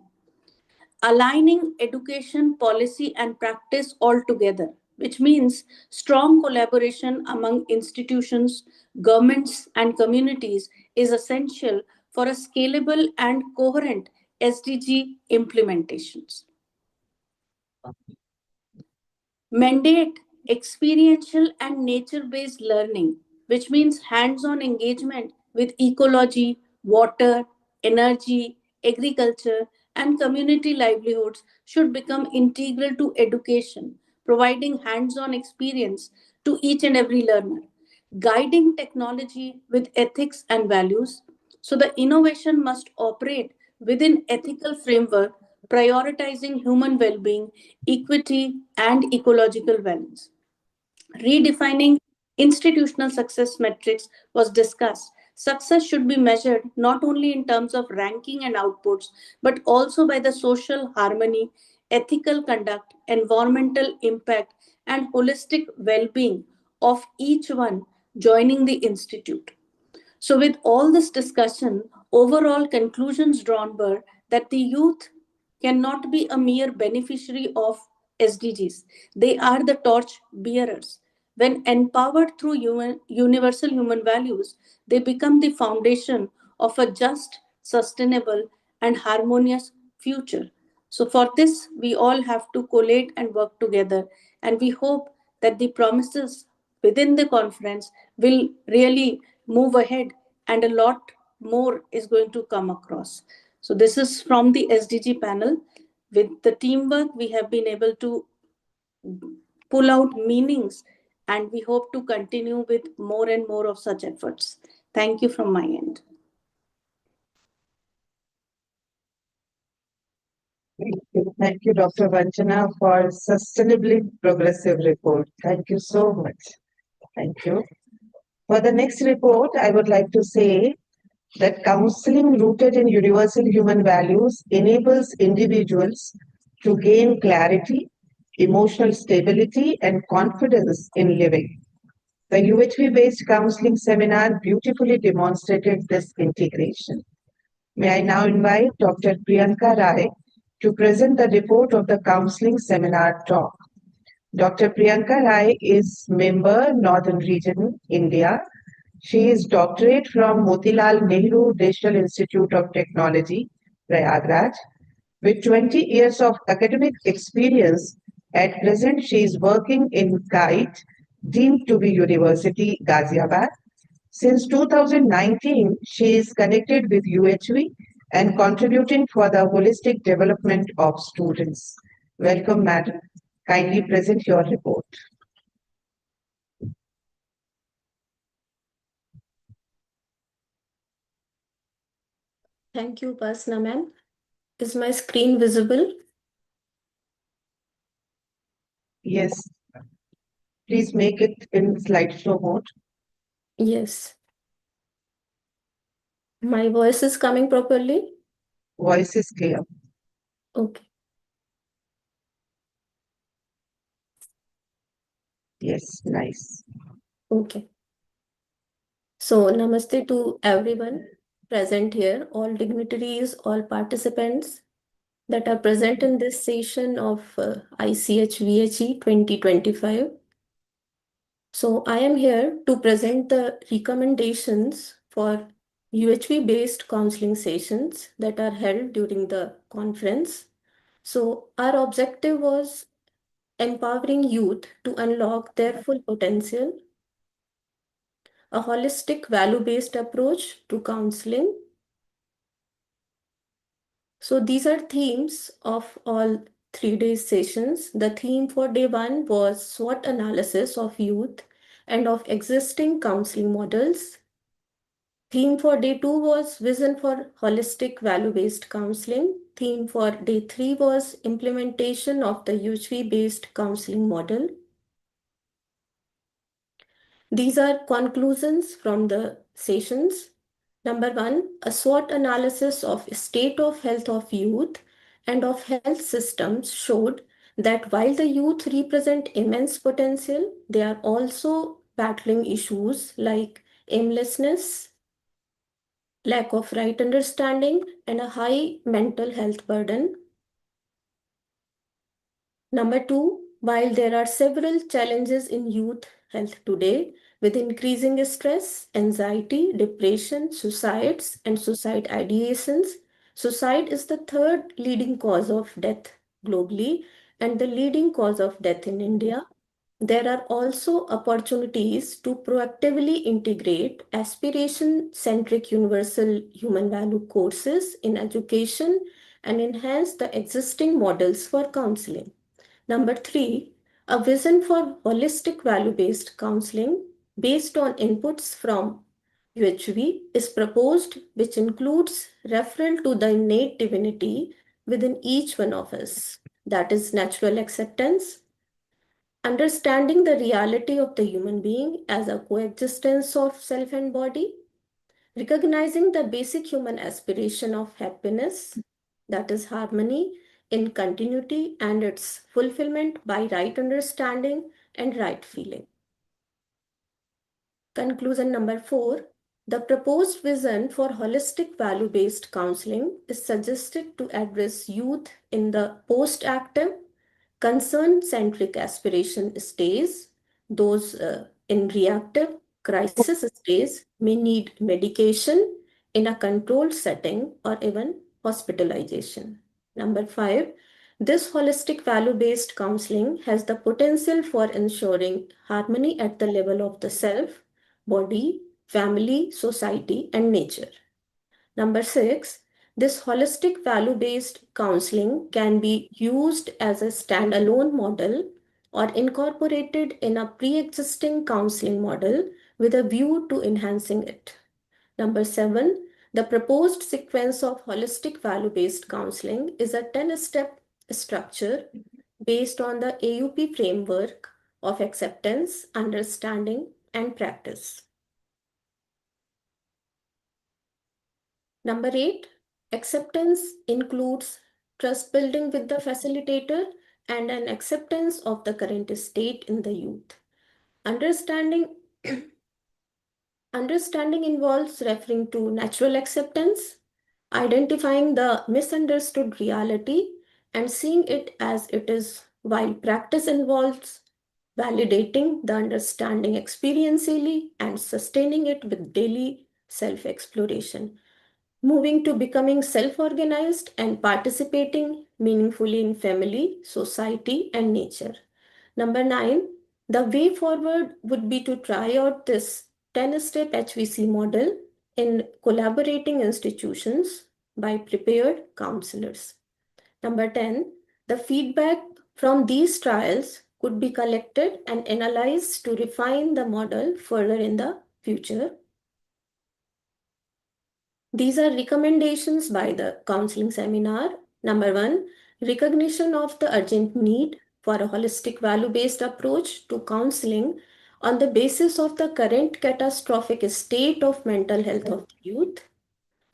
G: Aligning education, policy, and practice all together, which means strong collaboration among institutions, governments, and communities is essential for a scalable and coherent SDG implementations. Mandate experiential and nature-based learning, which means hands-on engagement with ecology, water, energy, agriculture, and community livelihoods should become integral to education, providing hands-on experience to each and every learner, guiding technology with ethics and values. So the innovation must operate within ethical framework, prioritizing human well-being, equity, and ecological balance. Redefining institutional success metrics was discussed. Success should be measured not only in terms of ranking and outputs, but also by the social harmony, ethical conduct, environmental impact, and holistic well-being of each one joining the institute. So, with all this discussion, overall conclusions drawn were that the youth cannot be a mere beneficiary of SDGs. They are the torch bearers. When empowered through universal human values, they become the foundation of a just, sustainable, and harmonious future. So, for this, we all have to collate and work together. And we hope that the promises within the conference will really move ahead and a lot more is going to come across. So this is from the SDG panel. With the teamwork, we have been able to pull out meanings and we hope to continue with more and more of such efforts. Thank you from my end.
A: Thank you, Dr. Vanchana, for sustainably progressive report. Thank you so much. Thank you. For the next report, I would like to say that counseling rooted in universal human values enables individuals to gain clarity, emotional stability, and confidence in living. The UHV-based counseling seminar beautifully demonstrated this integration. May I now invite Dr. Priyanka Rai to present the report of the counseling seminar talk. Dr. Priyanka Rai is member Northern Region, India. She is doctorate from Motilal Nehru National Institute of Technology, Prayagraj. With 20 years of academic experience, at present she is working in KITE, deemed to be University, Ghaziabad. Since 2019, she is connected with UHV and contributing for the holistic development of students. Welcome, madam. Kindly present your report.
H: Thank you, Pasna ma'am. Is my screen visible?
A: Yes. Please make it in slideshow mode.
H: Yes. My voice is coming properly?
A: Voice is clear.
H: Okay.
A: Yes, nice.
H: Okay. So, namaste to everyone present here, all dignitaries, all participants that are present in this session of ICH VHE 2025. So, I am here to present the recommendations for UHV-based counseling sessions that are held during the conference. So, our objective was empowering youth to unlock their full potential, a holistic value-based approach to counseling. So these are themes of all 3 day sessions. The theme for day 1 was SWOT analysis of youth and of existing counseling models. Theme for day 2 was vision for holistic value-based counseling. Theme for day 3 was implementation of the UHV-based counseling model. These are conclusions from the sessions. Number 1, a SWOT analysis of state of health of youth and of health systems showed that while the youth represent immense potential, they are also battling issues like aimlessness, lack of right understanding, and a high mental health burden. Number 2, while there are several challenges in youth health today, with increasing stress, anxiety, depression, suicides, and suicide ideations, suicide is the third leading cause of death globally and the leading cause of death in India. There are also opportunities to proactively integrate aspiration-centric universal human value courses in education and enhance the existing models for counseling. Number 3, a vision for holistic value-based counseling based on inputs from UHV is proposed, which includes referral to the innate divinity within each one of us. That is natural acceptance, understanding the reality of the human being as a coexistence of self and body, recognizing the basic human aspiration of happiness, that is harmony in continuity and its fulfillment by right understanding and right feeling. Conclusion number 4, the proposed vision for holistic value-based counseling is suggested to address youth in the post-active, concern-centric aspiration stage. Those in reactive crisis stage may need medication in a controlled setting or even hospitalization. Number 5, this holistic value-based counseling has the potential for ensuring harmony at the level of the self, body, family, society, and nature. Number 6, this holistic value-based counseling can be used as a standalone model or incorporated in a pre-existing counseling model with a view to enhancing it. Number 7, the proposed sequence of holistic value-based counseling is a 10-step structure based on the AUP framework of acceptance, understanding, and practice. Number 8, acceptance includes trust building with the facilitator and an acceptance of the current state in the youth. Understanding Understanding involves referring to natural acceptance, identifying the misunderstood reality, and seeing it as it is, while practice involves validating the understanding experientially and sustaining it with daily self exploration. Moving to becoming self organized and participating meaningfully in family, society, and nature. Number 9, the way forward would be to try out this 10-step HVC model in collaborating institutions by prepared counselors. Number 10, the feedback from these trials could be collected and analyzed to refine the model further in the future. These are recommendations by the counseling seminar. Number 1, recognition of the urgent need for a holistic value-based approach to counseling on the basis of the current catastrophic state of mental health of the youth.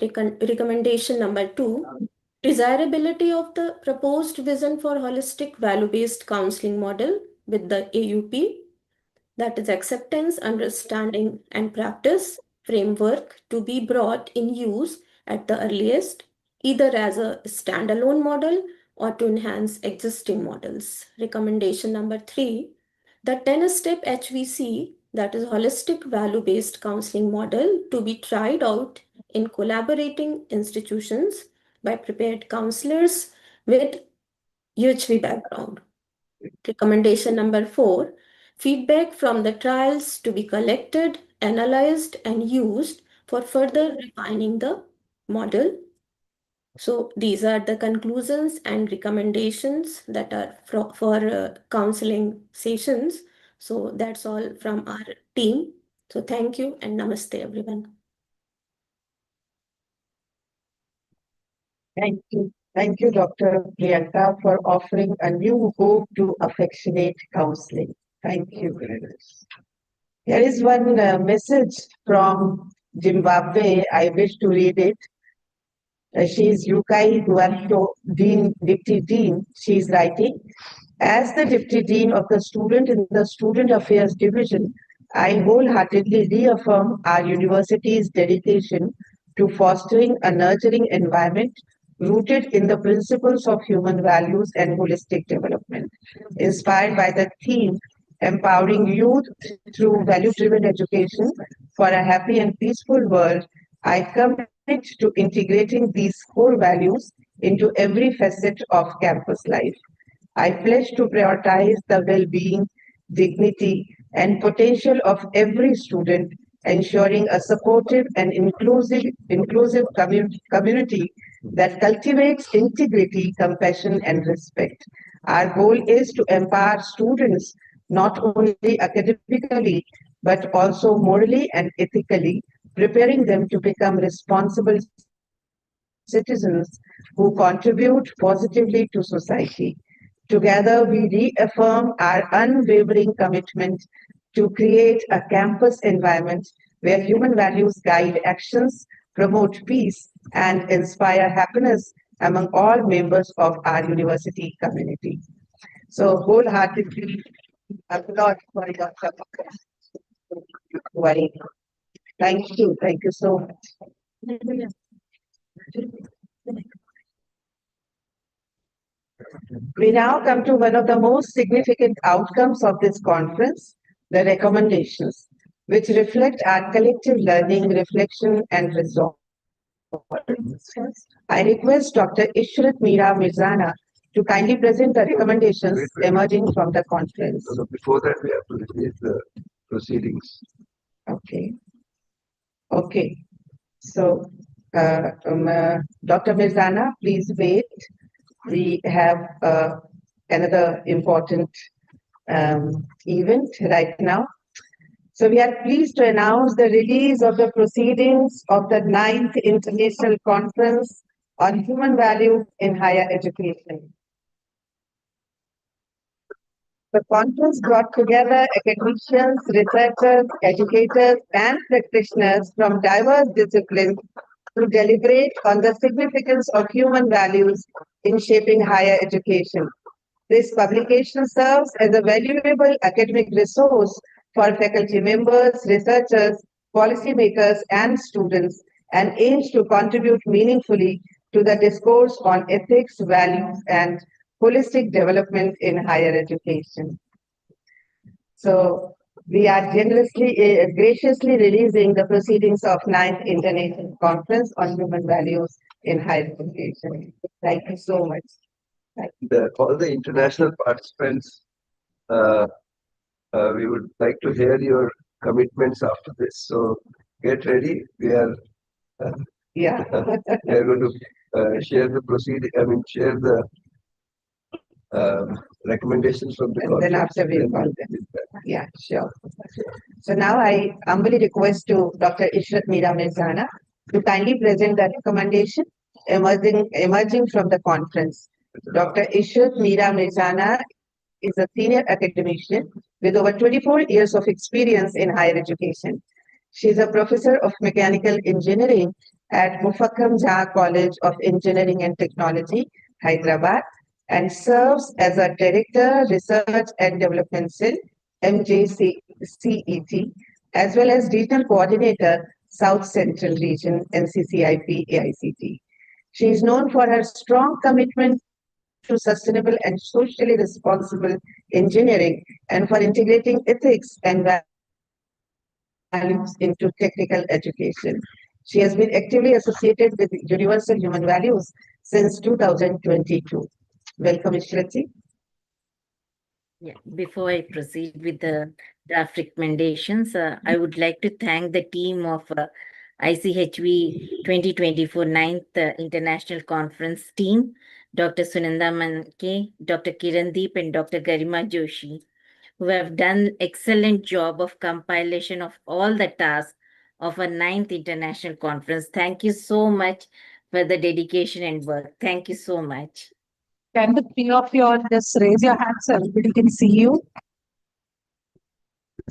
H: Recommendation number 2, desirability of the proposed vision for holistic value-based counseling model with the AUP, that is acceptance, understanding, and practice framework to be brought in use at the earliest, either as a standalone model or to enhance existing models. Recommendation number 3, the 10-step HVC, that is holistic value-based counseling model, to be tried out in collaborating institutions by prepared counselors with UHV background. Recommendation number 4, feedback from the trials to be collected, analyzed, and used for further refining the model. So these are the conclusions and recommendations that are for counseling sessions. So that's all from our team. So thank you and namaste, everyone.
A: Thank you. Thank you, Dr. Priyanka, for offering a new hope to affectionate counseling. Thank you very much. Here is one message from Zimbabwe. I wish to read it. She is Yukai Duarto, Dean, Deputy Dean. She is writing, as the Deputy Dean of the Student in the Student Affairs Division, I wholeheartedly reaffirm our university's dedication to fostering a nurturing environment rooted in the principles of human values and holistic development. Inspired by the theme, empowering youth through value-driven education for a happy and peaceful world, I commit to integrating these core values into every facet of campus life. I pledge to prioritize the well-being, dignity, and potential of every student, ensuring a supportive and inclusive community that cultivates integrity, compassion, and respect. Our goal is to empower students not only academically, but also morally and ethically, preparing them to become responsible citizens who contribute positively to society. Together, we reaffirm our unwavering commitment to create a campus environment where human values guide actions, promote peace, and inspire happiness among all members of our university community. So, wholeheartedly applaud for your support. Thank you. Thank you so much. We now come to one of the most significant outcomes of this conference, the recommendations, which reflect our collective learning, reflection, and resolve. I request Dr. Ishrat Meera Mirzana to kindly present the recommendations emerging from the conference.
B: So before that, we have to repeat the proceedings.
A: Okay. Okay. So, Dr. Mirzana, please wait. We have another important event right now. So we are pleased to announce the release of the proceedings of the 9th International Conference on Human Values in Higher Education. The conference brought together academicians, researchers, educators, and practitioners from diverse disciplines to deliberate on the significance of human values in shaping higher education. This publication serves as a valuable academic resource for faculty members, researchers, policymakers, and students, and aims to contribute meaningfully to the discourse on ethics, values, and holistic development in higher education. So we are graciously releasing the proceedings of 9th International Conference on Human Values in Higher Education. Thank you so much.
B: All the international participants, we would like to hear your commitments after this. So get ready. We are
A: Yeah.
B: we are going to share the share the recommendations from the
A: And then
B: conference.
A: after we'll call them. Yeah, sure. So now I humbly request to Dr. Ishrat Meera Mirzana to kindly present the recommendation emerging from the conference. Dr. Ishrat Meera Mirzana is a senior academician with over 24 years of experience in higher education. She is a professor of mechanical engineering at Mufakkam Jha College of Engineering and Technology, Hyderabad, and serves as a Director, Research and Development Cell, MJCET, as well as Regional Coordinator, South Central Region, NCCIP AICT. She is known for her strong commitment to sustainable and socially responsible engineering and for integrating ethics and values into technical education. She has been actively associated with universal human values since 2022. Welcome, Ishratji.
E: Yeah, before I proceed with the draft recommendations, I would like to thank the team of ICHV 2024 9th International Conference team, Dr. Sunanda Manke, Dr. Kirandeep, and Dr. Garima Joshi, who have done excellent job of compilation of all the tasks of a 9th International Conference. Thank you so much for the dedication and work. Thank you so much.
C: Can the three of you all just raise your hands so everybody can see you?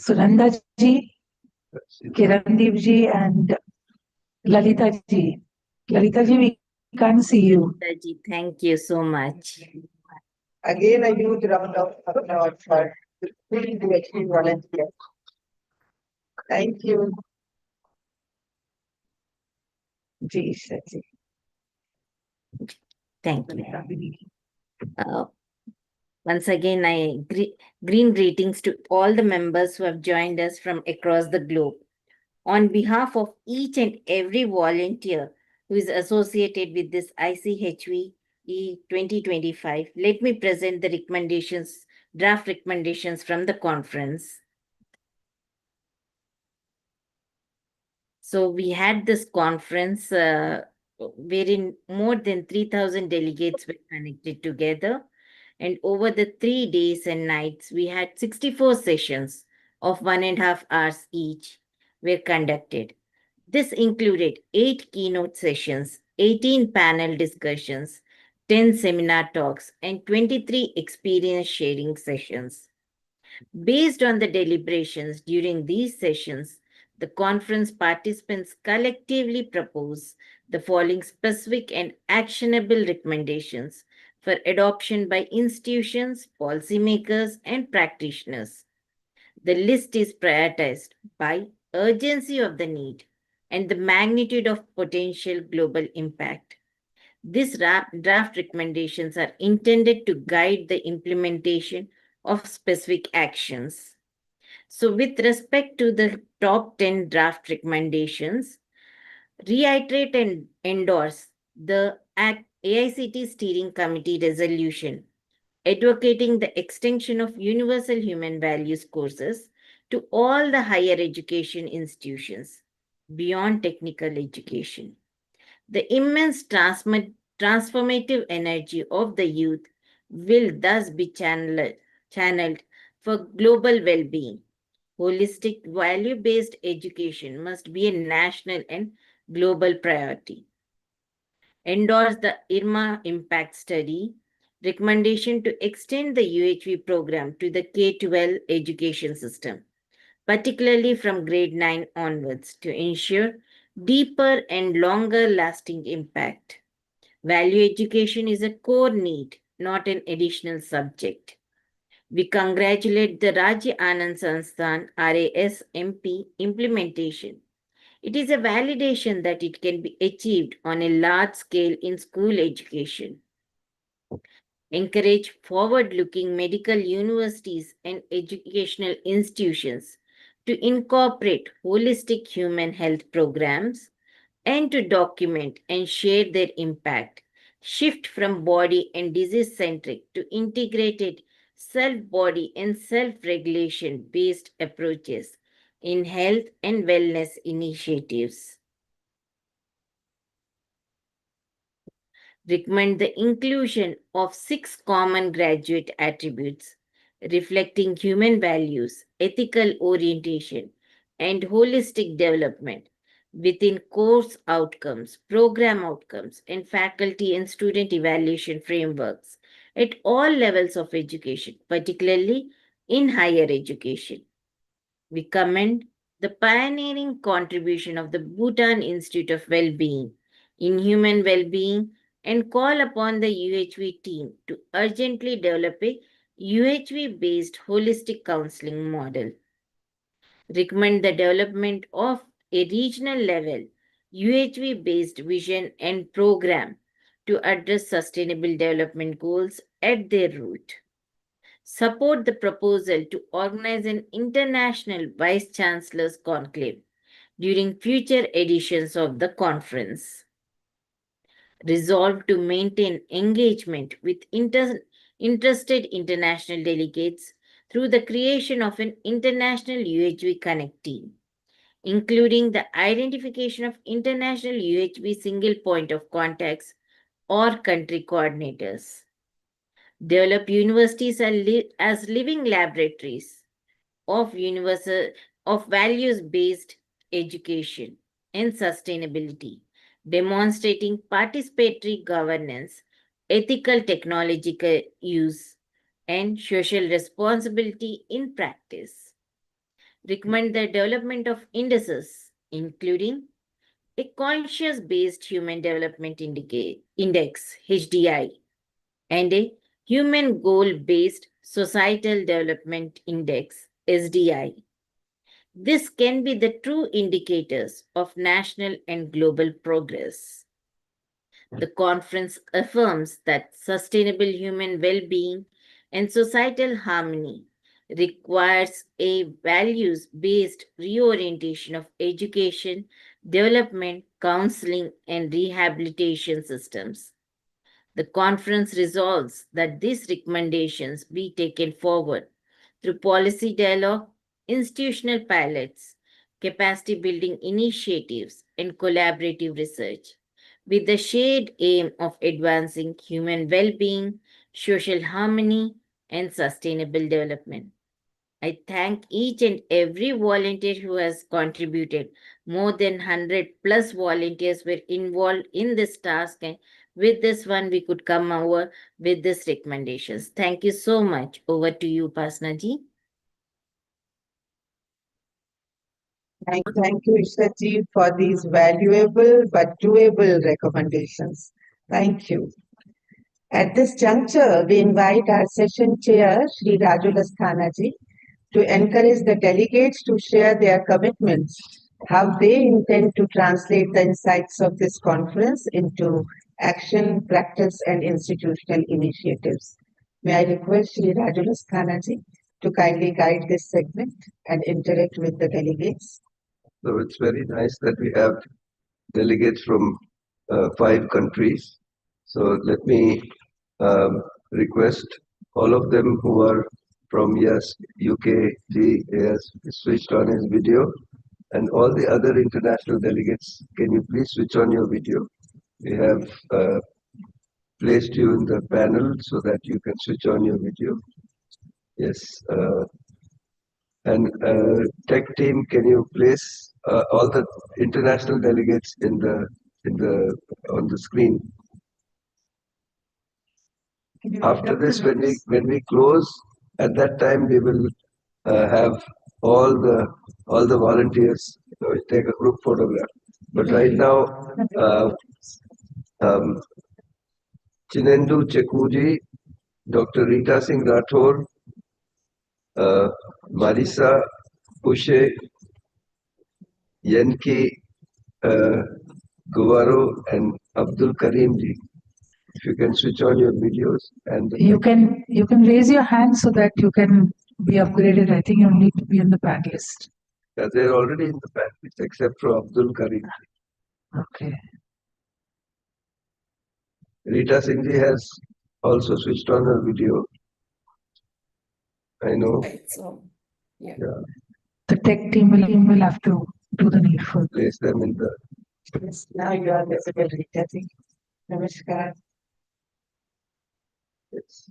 C: Sunanda ji, Kirandeep ji, and Lalita ji. Lalita ji, we can't see you.
E: Daji, thank you so much.
A: Again, a huge round of applause for the three who actually volunteered. Thank you. Ji, Ishratji.
E: Thank you. Once again, green greetings to all the members who have joined us from across the globe. On behalf of each and every volunteer who is associated with this ICHV 2025, let me present the recommendations, draft recommendations from the conference. So we had this conference wherein more than 3,000 delegates were connected together. And over the 3 days and nights, we had 64 sessions of 1.5 hours each were conducted. This included 8 keynote sessions, 18 panel discussions, 10 seminar talks, and 23 experience sharing sessions. Based on the deliberations during these sessions, the conference participants collectively propose the following specific and actionable recommendations for adoption by institutions, policymakers, and practitioners. The list is prioritized by urgency of the need and the magnitude of potential global impact. These draft recommendations are intended to guide the implementation of specific actions. So with respect to the top 10 draft recommendations, reiterate and endorse the AICT Steering Committee resolution advocating the extension of universal human values courses to all the higher education institutions beyond technical education. The immense transformative energy of the youth will thus be channeled for global well-being. Holistic, value-based education must be a national and global priority. Endorse the IRMA impact study recommendation to extend the UHV program to the K-12 education system, particularly from grade 9 onwards, to ensure deeper and longer lasting impact. Value education is a core need, not an additional subject. We congratulate the Raji Anand Sansthan RASMP implementation. It is a validation that it can be achieved on a large scale in school education. Encourage forward looking medical universities and educational institutions to incorporate holistic human health programs and to document and share their impact. Shift from body and disease centric to integrated self body and self regulation based approaches in health and wellness initiatives. Recommend the inclusion of 6 common graduate attributes reflecting human values, ethical orientation, and holistic development within course outcomes, program outcomes, and faculty and student evaluation frameworks at all levels of education, particularly in higher education. We commend the pioneering contribution of the Bhutan Institute of Well-being in human well-being and call upon the UHV team to urgently develop a UHV-based holistic counseling model. Recommend the development of a regional level UHV-based vision and program to address sustainable development goals at their root. Support the proposal to organize an international Vice Chancellor's Conclave during future editions of the conference. Resolve to maintain engagement with interested international delegates through the creation of an international UHV Connect team, including the identification of international UHV single point of contacts or country coordinators. Develop universities as living laboratories of values-based education and sustainability, demonstrating participatory governance, ethical technological use, and social responsibility in practice. Recommend the development of indices, including a conscious-based human development index, HDI, and a Human Goal-Based Societal Development Index, SDI. This can be the true indicators of national and global progress. The conference affirms that sustainable human well-being and societal harmony requires a values-based reorientation of education, development, counseling, and rehabilitation systems. The conference resolves that these recommendations be taken forward through policy dialogue, institutional pilots, capacity building initiatives, and collaborative research, with the shared aim of advancing human well-being, social harmony, and sustainable development. I thank each and every volunteer who has contributed. More than 100 plus volunteers were involved in this task, and with this one, we could come over with these recommendations. Thank you so much. Over to you, Pasna ji.
A: Thank you, Ishtaji, for these valuable but doable recommendations. Thank you. At this juncture, we invite our session chair, Sri Raju Lasthanaji, to encourage the delegates to share their commitments, how they intend to translate the insights of this conference into action, practice, and institutional initiatives. May I request Sri Raju Lasthanaji to kindly guide this segment and interact with the delegates.
B: So it's very nice that we have delegates from 5 countries. So let me request all of them who are from UK, he has switched on his video, and all the other international delegates, can you please switch on your video? We have placed you in the panel so that you can switch on your video. Yes. And tech team, can you place all the international delegates on the screen? After this, when we close, at that time we will have all the volunteers take a group photograph. But right now, Chinendu Chekuji, Dr. Rita Singh Rathore, Marisa Pushe, Yenki Guvaro, and Abdul Karim ji. If you can switch on your videos and
C: You can raise your hand so that you can be upgraded. I think you need to be on the panelist.
B: yeah, they're already in the panelist except for Abdul Karim.
C: Okay.
B: Rita Singh ji has also switched on her video. I know.
H: Right, so, yeah.
B: Yeah,
C: The tech team will have to do the needful.
B: place them in the.
A: Yes, now you are visible, Rita ji. Namaskar.
B: Yes.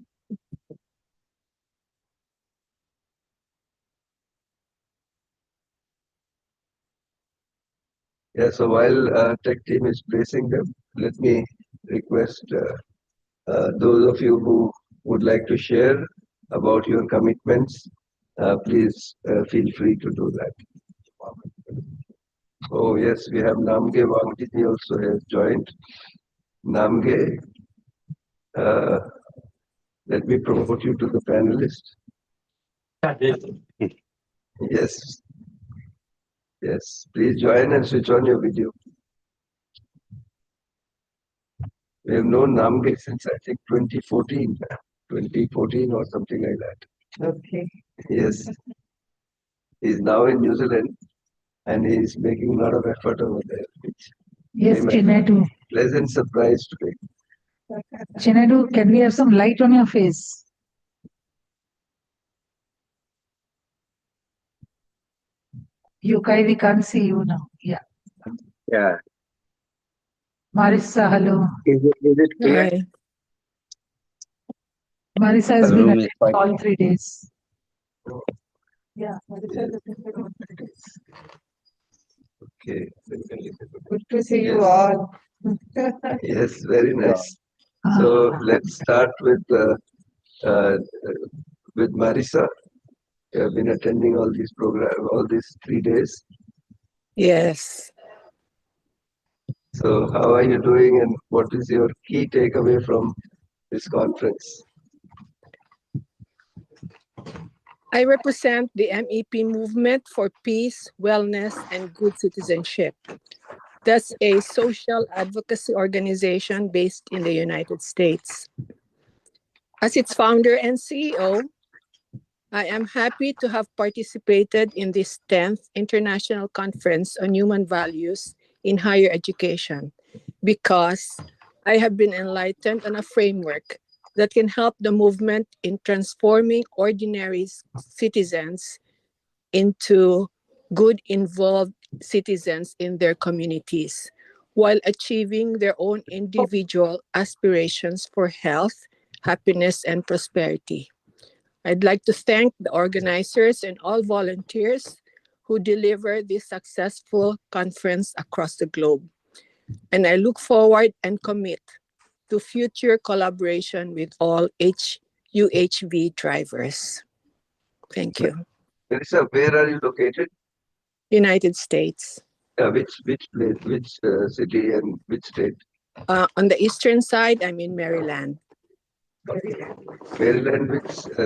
B: Yeah, so while tech team is placing them, let me request those of you who would like to share about your commitments, please feel free to do that. Oh yes, we have Namge Wangji also has joined. Namge, let me promote you to the panelist. Yes. Yes, please join and switch on your video. We have known Namge since I think 2014 or something like that.
A: Okay.
B: Yes. He's now in New Zealand and he's making a lot of effort over there, which
C: Yes,
B: came as a
C: Chinedu.
B: pleasant surprise today.
C: Chinedu, can we have some light on your face? Yukai, we can't see you now. Yeah.
I: Yeah.
C: Marissa, hello.
I: Is it clear?
H: Hi.
C: Marissa has
I: The
C: been
I: room is
C: attending
I: quite.
C: all 3 days.
A: Yeah, Marissa has attended all 3 days.
B: Okay.
A: Good to see you
B: Yes.
A: all.
B: Yes, very nice.
C: Ah,
B: So let's start uh, with Marisa. You have been attending all these programs, all these 3 days.
J: Yes,
B: So how are you doing and what is your key takeaway from this conference?
J: I represent the MEP Movement for Peace, Wellness, and Good Citizenship. That's a social advocacy organization based in the United States. As its founder and CEO, I am happy to have participated in this 10th International Conference on Human Values in Higher Education because I have been enlightened on a framework that can help the movement in transforming ordinary citizens into good involved citizens in their communities while achieving their own individual aspirations for health, happiness, and prosperity. I'd like to thank the organizers and all volunteers who deliver this successful conference across the globe. And I look forward and commit to future collaboration with all UHV drivers. Thank you.
B: Marisa, where are you located?
J: United States.
B: Which place, which city and which state?
J: On the eastern side, I'm in Maryland.
B: Maryland,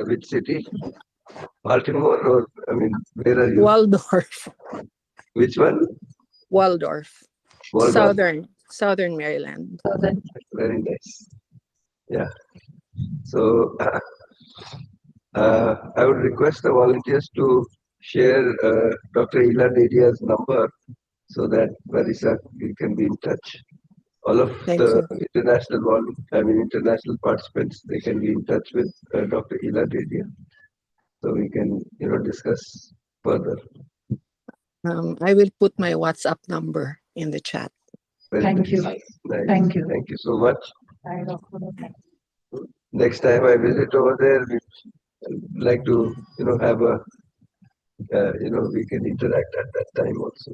B: which city? Baltimore or, I mean, where are you?
J: Waldorf.
B: Which one?
J: Waldorf.
B: Waldorf.
J: Southern Maryland.
B: Very nice. Yeah. So I would request the volunteers to share Dr. Ila Dedia's number so that Marisa, you can be in touch. All of
J: Thank
B: the
J: you.
B: international participants, they can be in touch with Dr. Ila Dedia. So we can, discuss further.
J: I will put my WhatsApp number in the chat.
B: Very
C: Thank
B: nice.
C: you.
B: Nice.
C: Thank you.
B: Thank you so much. Next time I visit over there, we'd like to, have a, we can interact at that time also.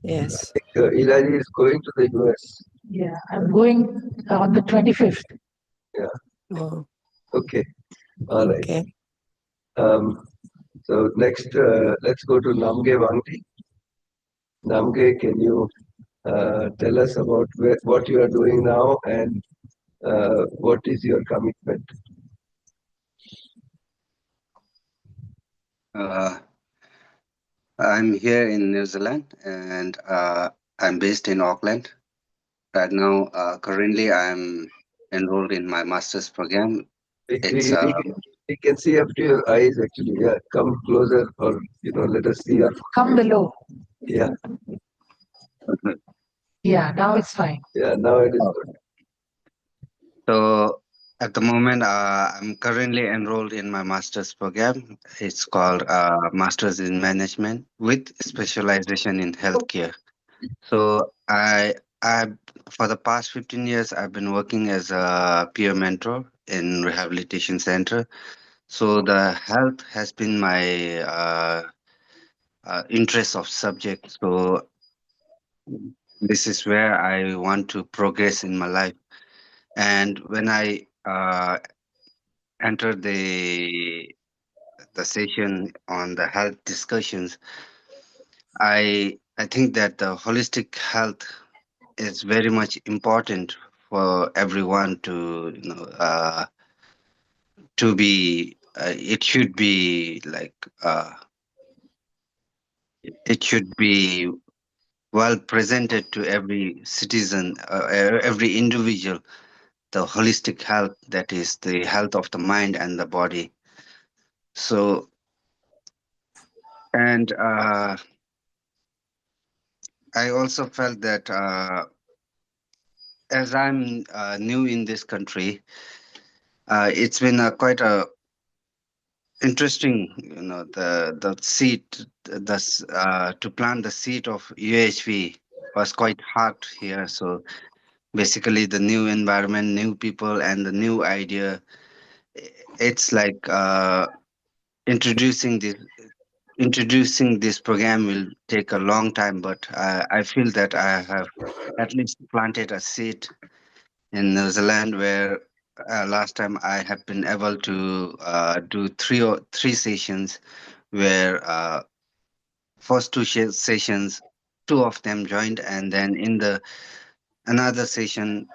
J: Yes.
B: Ilaji is going to the US.
C: Yeah, I'm going on the 25th.
J: Oh,
B: Okay. All right.
J: okay.
B: So next, let's go to Namge Wangti. Namge, can you tell us about what you are doing now and what is your commitment.
I: I'm here in New Zealand and I'm based in Auckland. Right now, currently, I'm enrolled in my master's program. It's
B: We can see up to your eyes actually. Yeah, come closer or let us see your.
C: Come below.
B: Yeah,
C: Yeah, now it's fine.
B: yeah. Now it is
I: Oh.
B: good.
I: So at the moment, I'm currently enrolled in my master's program. It's called Masters in Management with specialization in healthcare. So I for the past 15 years, I've been working as a peer mentor in rehabilitation center. So the health has been my interest of subject. So this is where I want to progress in my life. And when I entered the session on the health discussions, I think that the holistic health is very much important for everyone to be. It should be like it should be well presented to every citizen, every individual. The holistic health, that is the health of the mind and the body. So and I also felt that as I'm new in this country, it's been quite a interesting, the seed, to plant the seed of UHV was quite hard here. So basically, the new environment, new people, and the new idea. It's like introducing this introducing this program will take a long time, but I feel that I have at least planted a seed in New Zealand, where last time I have been able to do three sessions, where first sessions, two of them joined, and then in the another session,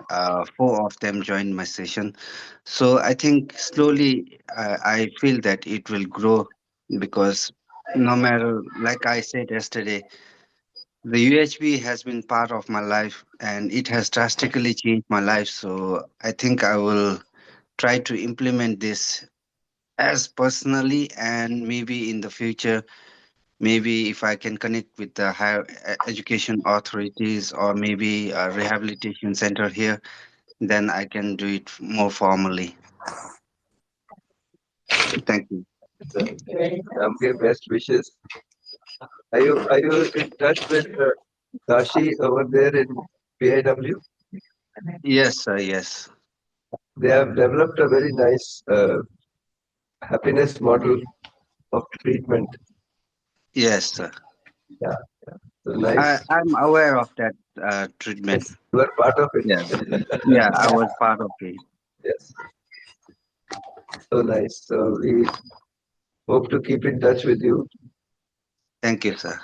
I: four of them joined my session. So I think slowly I feel that it will grow, because no matter, like I said yesterday, the UHB has been part of my life and it has drastically changed my life. So I think I will try to implement this as personally, and maybe in the future, maybe if I can connect with the higher education authorities, or maybe a rehabilitation center here, then I can do it more formally. Thank you.
B: Okay, best wishes. Are you in touch with Kashi over there in PIW?
I: Yes, sir. Yes.
B: They have developed a very nice happiness model of treatment.
I: Yes, sir.
B: Yeah, so nice.
I: I'm aware of that treatment.
B: Yes, you are part of it.
I: Yeah. Yeah, I was part of it.
B: Yes, so nice. So we hope to keep in touch with you.
I: Thank you, sir.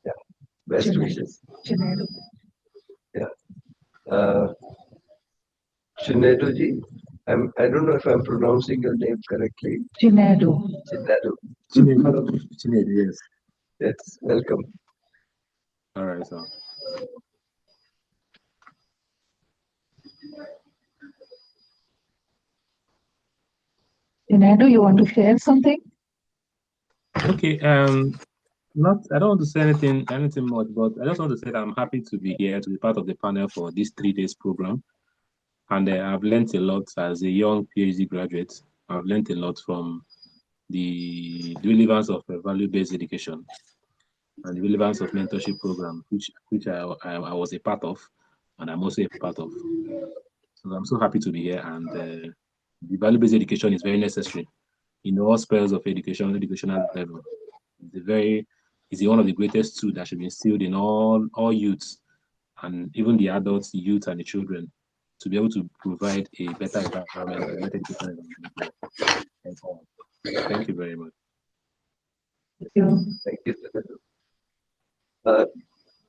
B: Yeah, best
C: Chinedu.
B: wishes.
C: Chinedu.
B: Yeah. Chinedu-ji, I don't know if I'm pronouncing your name correctly.
C: Chinedu.
B: Chinedu.
K: Chinedu, yes.
B: Yes, welcome.
K: All right, so.
C: Chinedu, you want to share something?
K: Okay, I don't want to say anything much, but I just want to say that I'm happy to be here to be part of the panel for this 3 days program. And I've learned a lot as a young PhD graduate. I've learned a lot from the relevance of value-based education and the relevance of mentorship program, which I was a part of, and I'm also a part of. So I'm so happy to be here, and the value-based education is very necessary in all spheres of educational level. It's one of the greatest tools that should be instilled in all youths, and even the adults, the youth, and the children, to be able to provide a better environment, a better educational environment. Thank you very much.
B: Thank you.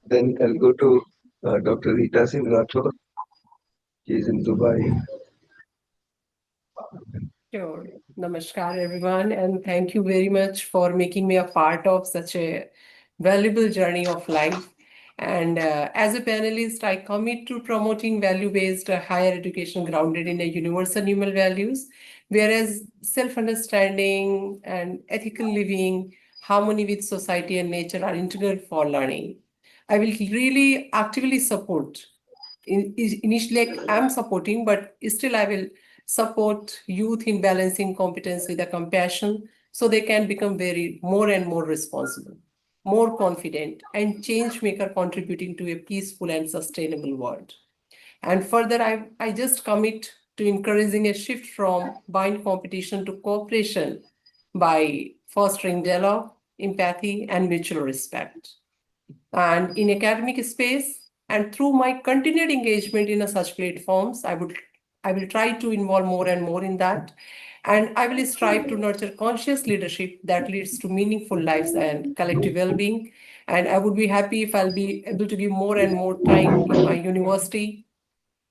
B: Then I'll go to Dr. Rita Singh Rathore. She is in Dubai.
L: Sure. Namaskar, everyone, and thank you very much for making me a part of such a valuable journey of life. And as a panelist, I commit to promoting value-based higher education grounded in a universal human values, whereas self-understanding and ethical living, harmony with society and nature are integral for learning. I will really actively support. Initially, I'm supporting, but still I will support youth in balancing competence with a compassion so they can become more and more responsible, more confident, and change maker contributing to a peaceful and sustainable world. And further, I just commit to encouraging a shift from blind competition to cooperation by fostering dialogue, empathy, and mutual respect. And in academic space, and through my continued engagement in such platforms, I will try to involve more and more in that. And I will strive to nurture conscious leadership that leads to meaningful lives and collective well-being. And I would be happy if I'll be able to give more and more time in my university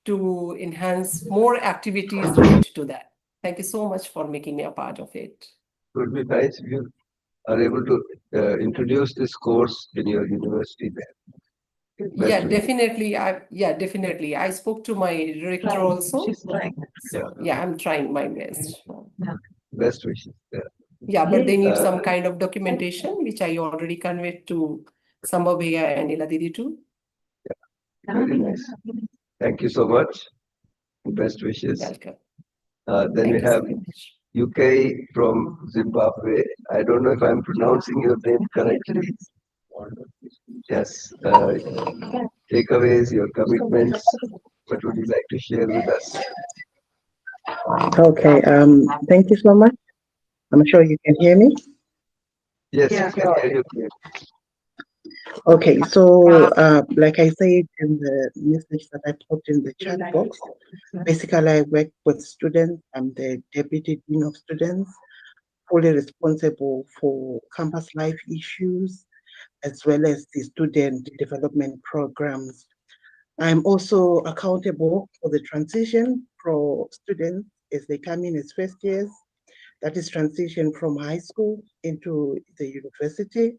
L: to enhance more activities related to that. Thank you so much for making me a part of it.
B: It would be nice if you are able to introduce this course in your university there.
L: Yeah, definitely. Definitely. I spoke to my director also.
A: She's trying.
L: So yeah, I'm trying my best.
B: Best wishes.
L: Yeah, but they need some kind of documentation, which I already conveyed to Sambhaveya and Iladidi too.
B: Very nice. Thank you so much. Best wishes.
L: Welcome.
B: Then
L: Thank
B: we
L: you so
B: have
L: much.
B: UK from Zimbabwe. I don't know if I'm pronouncing your name correctly. Yes. Takeaways, your commitments. What would you like to share with us?
M: Okay, thank you so much. I'm sure you can hear me.
B: Yes, I can hear you clearly.
M: Okay, so like I said in the message that I put in the chat box, basically I work with students. I'm the Deputy Dean of Students, fully responsible for campus life issues, as well as the student development programs. I'm also accountable for the transition for students as they come in as first years, that is transition from high school into the university.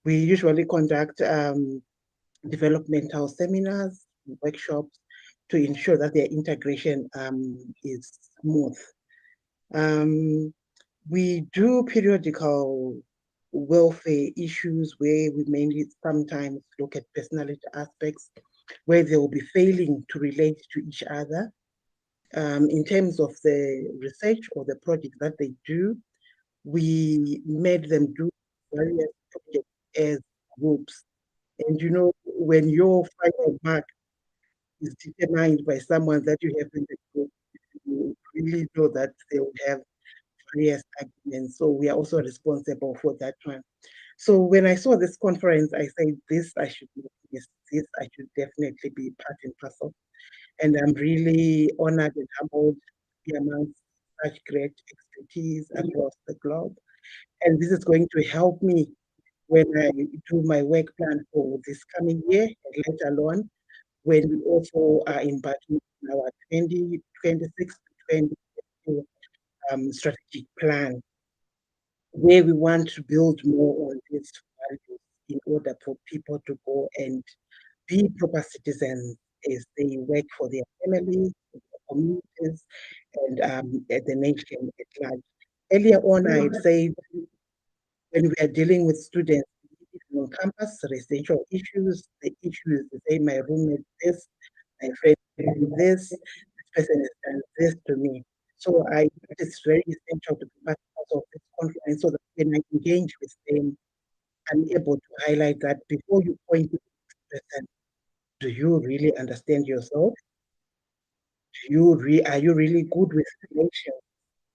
M: We usually conduct developmental seminars, workshops to ensure that their integration is smooth. We do periodical welfare issues where we mainly sometimes look at personality aspects where they will be failing to relate to each other. In terms of the research or the project that they do, we made them do various projects as groups. And you know, when your final mark is determined by someone that you have in the group, you really know that they will have various arguments. So we are also responsible for that one. So when I saw this conference, I said, this I should not miss. This I should definitely be part and parcel. And I'm really honored and humbled to be amongst such great expertise across the globe. And this is going to help me when I do my work plan for this coming year, and let alone when we also are embarking on our 2026 to 2022 strategic plan, where we want to build more on these values in order for people to go and be proper citizens as they work for their families, for their communities, and the nation at large. Earlier on, I had said when we are dealing with students on campus, residential issues, the issues to say my roommate this, my friend this person has done this to me. So it's very essential to be part of this conference so that when I engage with them, I'm able to highlight that before you point to this person, do you really understand yourself? Are you really good with relations?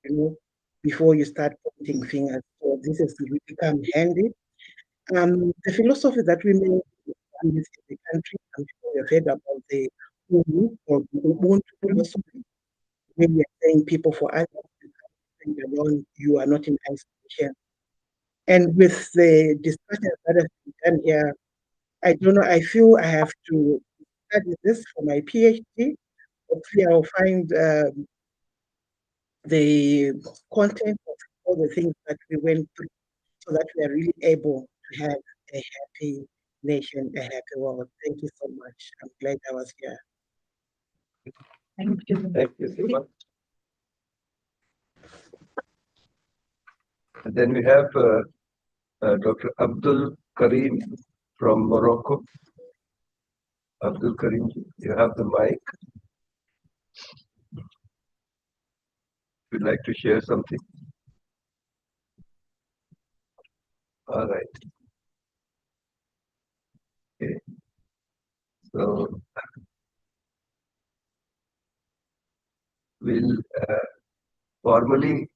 M: You know, before you start pointing fingers. So this has really come handy. The philosophy that we make in the country, I'm sure you've heard about the Ubuntu or Ubuntu philosophy, where we are saying people for others, and alone, you are not in isolation. And with the discussions that have been done here, I don't know, I feel I have to studied this for my PhD. Hopefully, I'll find the content of all the things that we went through so that we are really able to have a happy nation, a happy world. Thank you so much. I'm glad I was here.
C: Thank you.
B: Thank you so much. And then we have Dr. Abdul Karim from Morocco. Abdul Karim, you have the mic. Would you like to share something? All right. Okay. So we'll formally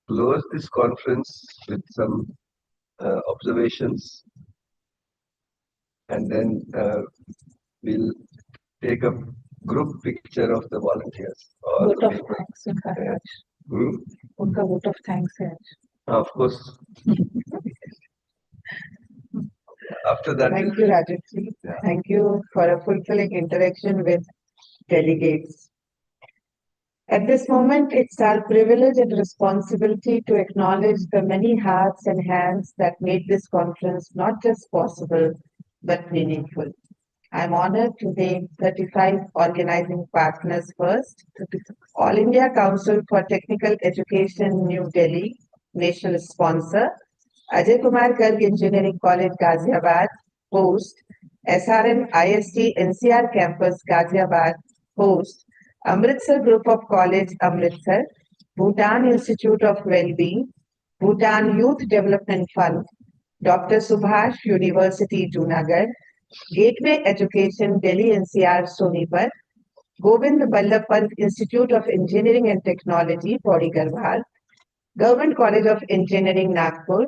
B: close this conference with some observations, and then we'll take a group picture of the volunteers.
C: Vote of thanks, उनका है आज. उनका vote of thanks है आज.
B: Of course. After that.
A: Thank you, Rajeshri. Thank you for a fulfilling interaction with delegates. At this moment, it's our privilege and responsibility to acknowledge the many hearts and hands that made this conference not just possible, but meaningful. I'm honored to name 35 organizing partners first. All India Council for Technical Education, New Delhi, national sponsor. Ajay Kumar Garg Engineering College, Ghaziabad, host. SRM IST NCR Campus, Ghaziabad, host. Amritsar Group of College, Amritsar. Bhutan Institute of Wellbeing. Bhutan Youth Development Fund. Dr. Subhash University, Junagadh. Gateway Education, Delhi NCR, Sonipat. Govind Ballabh Pant Institute of Engineering and Technology, Pauri Garhwal. Government College of Engineering, Nagpur.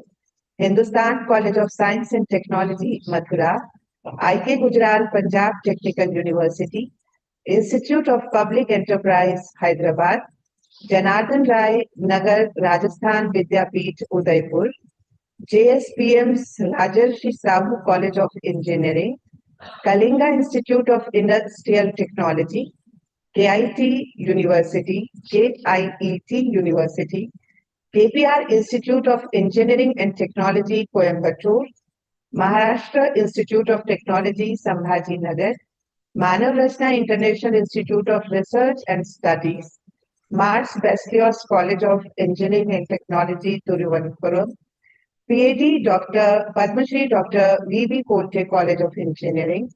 A: Hindustan College of Science and Technology, Mathura. IK Gujral Punjab Technical University. Institute of Public Enterprise, Hyderabad. Janardhan Rai Nagar Rajasthan Vidyapeeth, Udaipur. JSPM's Rajarshi Sahu College of Engineering. Kalinga Institute of Industrial Technology. KIT University. KIET University. KPR Institute of Engineering and Technology, Coimbatore. Maharashtra Institute of Technology, Sambhaji Nagar. Manav Rachna International Institute of Research and Studies. Mars Baselios College of Engineering and Technology, Thiruvananthapuram. PhD Dr. Padma Shri Dr. V.B. Kolte College of Engineering.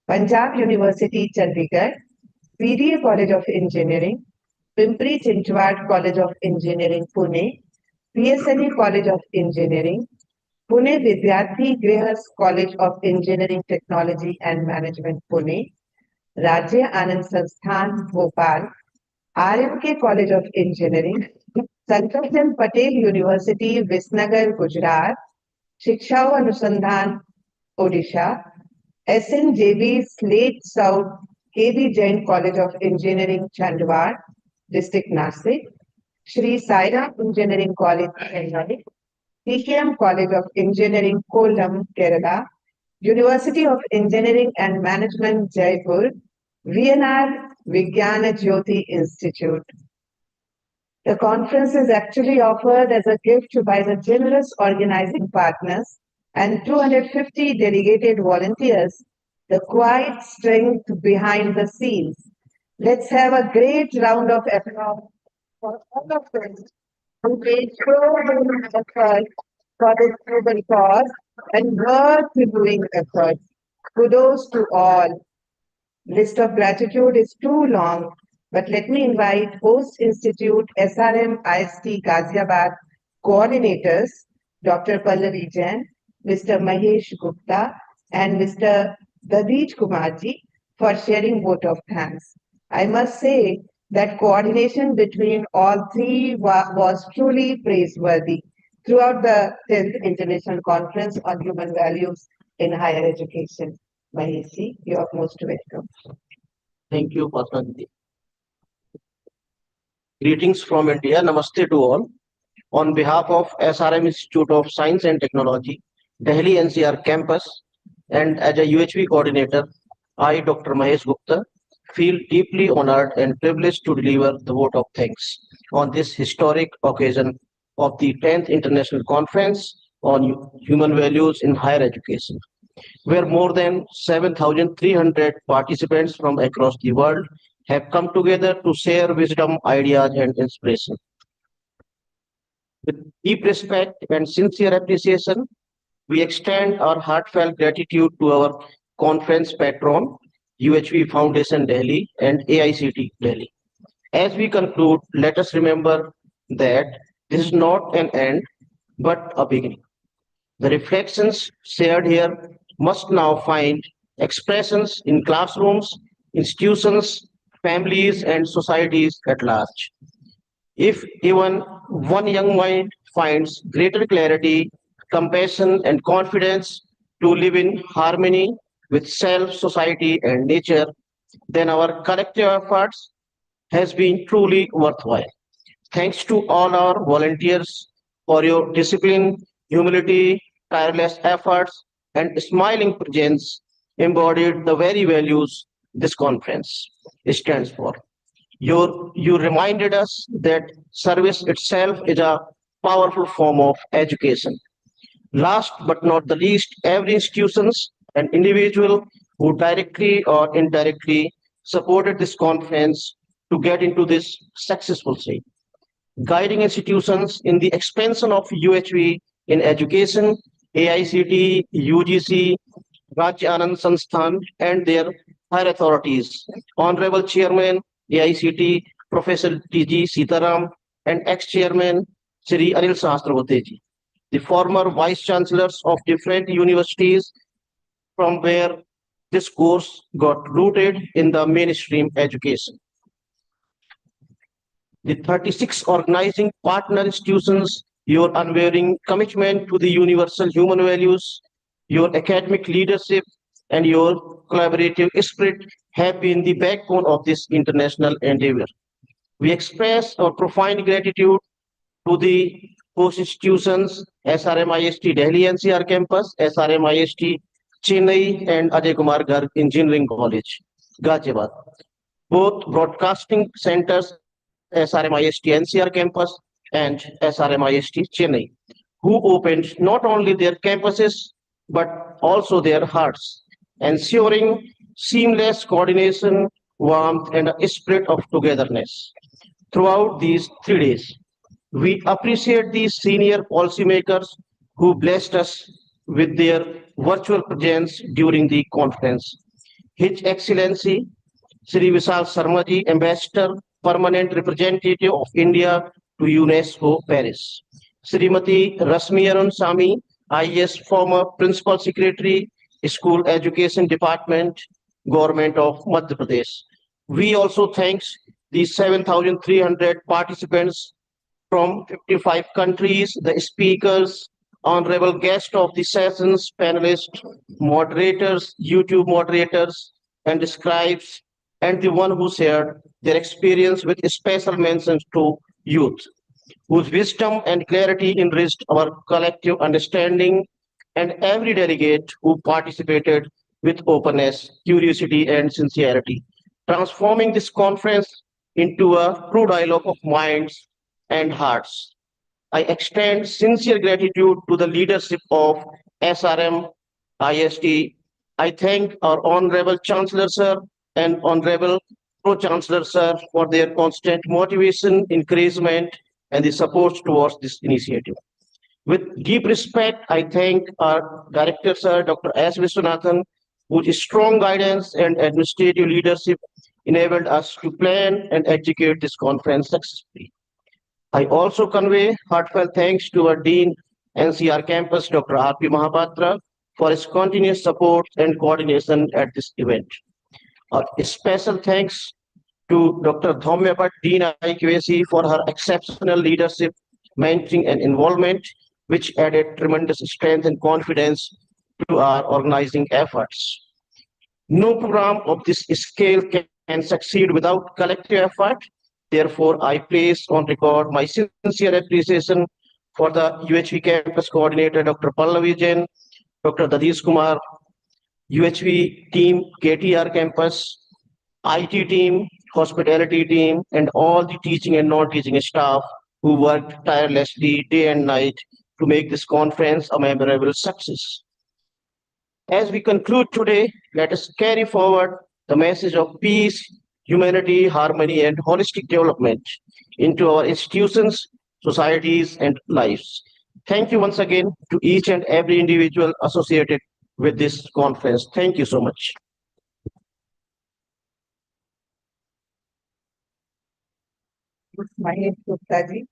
A: Punjab University, Chandigarh. PDA College of Engineering. Pimpri Chinchwad College of Engineering, Pune. PSLE College of Engineering. Pune Vidyarthi Grihas College of Engineering, Technology and Management, Pune. Rajya Anand Sansthan, Bhopal. RMK College of Engineering. Sankarjan Patel University, Visnagar, Gujarat. Shiksha Anusandhan, Odisha. SNJB Slate South KB Jain College of Engineering, Chandwad, District Nasik. Shri Saira Engineering College, Chennai. TKM College of Engineering, Kollam, Kerala. University of Engineering and Management, Jaipur. VNR Vigyana Jyoti Institute. The conference is actually offered as a gift by the generous organizing partners and 250 delegated volunteers, the quiet strength behind the scenes. Let's have a great round of applause for all of them who made so many efforts for this noble cause and worth doing efforts. Kudos to all. List of gratitude is too long, but let me invite Host Institute SRM IST Ghaziabad coordinators, Dr. Pallavi Jain, Mr. Mahesh Gupta, and Mr. Dadij Kumarji for sharing vote of thanks. I must say that coordination between all three was truly praiseworthy throughout the 10th International Conference on Human Values in Higher Education. Maheshji, you are most welcome.
N: Thank you, Patanji. Greetings from India. Namaste to all. On behalf of SRM Institute of Science and Technology, Delhi NCR campus, and as a UHV coordinator, I, Dr. Mahesh Gupta, feel deeply honored and privileged to deliver the vote of thanks on this historic occasion of the 10th International Conference on Human Values in Higher Education, where more than 7,300 participants from across the world have come together to share wisdom, ideas, and inspiration. With deep respect and sincere appreciation, we extend our heartfelt gratitude to our conference patron, UHV Foundation Delhi and AICT Delhi. As we conclude, let us remember that this is not an end, but a beginning. The reflections shared here must now find expressions in classrooms, institutions, families, and societies at large. If even one young mind finds greater clarity, compassion, and confidence to live in harmony with self, society, and nature, then our collective efforts has been truly worthwhile. Thanks to all our volunteers for your discipline, humility, tireless efforts, and smiling presence embodied the very values this conference stands for. You reminded us that service itself is a powerful form of education. Last but not the least, every institutions and individual who directly or indirectly supported this conference to get into this successful state. Guiding institutions in the expansion of UHV in education, AICT, UGC, Rajya Anand Sansthan, and their higher authorities. Honorable Chairman, AICT, Professor T.G. Sitaram, and ex-chairman, Sri Anil Sahasrabudhe, the former vice chancellors of different universities from where this course got rooted in the mainstream education. The 36 organizing partner institutions, your unwavering commitment to the universal human values, your academic leadership, and your collaborative spirit have been the backbone of this international endeavor. We express our profound gratitude to the host institutions, SRMIST Delhi NCR campus, SRMIST Chennai, and Ajay Kumar Garg Engineering College, Ghaziabad. Both broadcasting centers, SRMIST NCR campus and SRMIST Chennai, who opened not only their campuses but also their hearts, ensuring seamless coordination, warmth, and a spirit of togetherness throughout these 3 days. We appreciate these senior policymakers who blessed us with their virtual presence during the conference. His Excellency Sri Vishal Sharma ji, Ambassador, Permanent Representative of India to UNESCO Paris. Srimati Rasmi Arun Sami, IAS former Principal Secretary, School Education Department, Government of Madhya Pradesh. We also thanks the 7,300 participants from 55 countries, the speakers, honorable guests of the sessions, panelists, moderators, YouTube moderators, and scribes, and the one who shared their experience with special mentions to youth, whose wisdom and clarity enriched our collective understanding, and every delegate who participated with openness, curiosity, and sincerity, transforming this conference into a true dialogue of minds and hearts. I extend sincere gratitude to the leadership of SRM IST. I thank our Honorable Chancellor Sir and Honorable Pro-Chancellor Sir for their constant motivation, encouragement, and the support towards this initiative. With deep respect, I thank our Director Sir, Dr. S. Viswanathan, whose strong guidance and administrative leadership enabled us to plan and execute this conference successfully. I also convey heartfelt thanks to our Dean, NCR campus, Dr. R.P. Mahapatra, for his continuous support and coordination at this event. A special thanks to Dr. Dhaumya Bhatt, Dean IQAC, for her exceptional leadership, mentoring, and involvement, which added tremendous strength and confidence to our organizing efforts. No program of this scale can succeed without collective effort. Therefore, I place on record my sincere appreciation for the UHV campus coordinator, Dr. Pallavi Jain, Dr. Dadish Kumar, UHV team, KTR campus, IT team, hospitality team, and all the teaching and non-teaching staff who worked tirelessly day and night to make this conference a memorable success. As we conclude today, let us carry forward the message of peace, humanity, harmony, and holistic development into our institutions, societies, and lives. Thank you once again to each and every individual associated with this conference. Thank you so much.
A: Mahesh Gupta ji.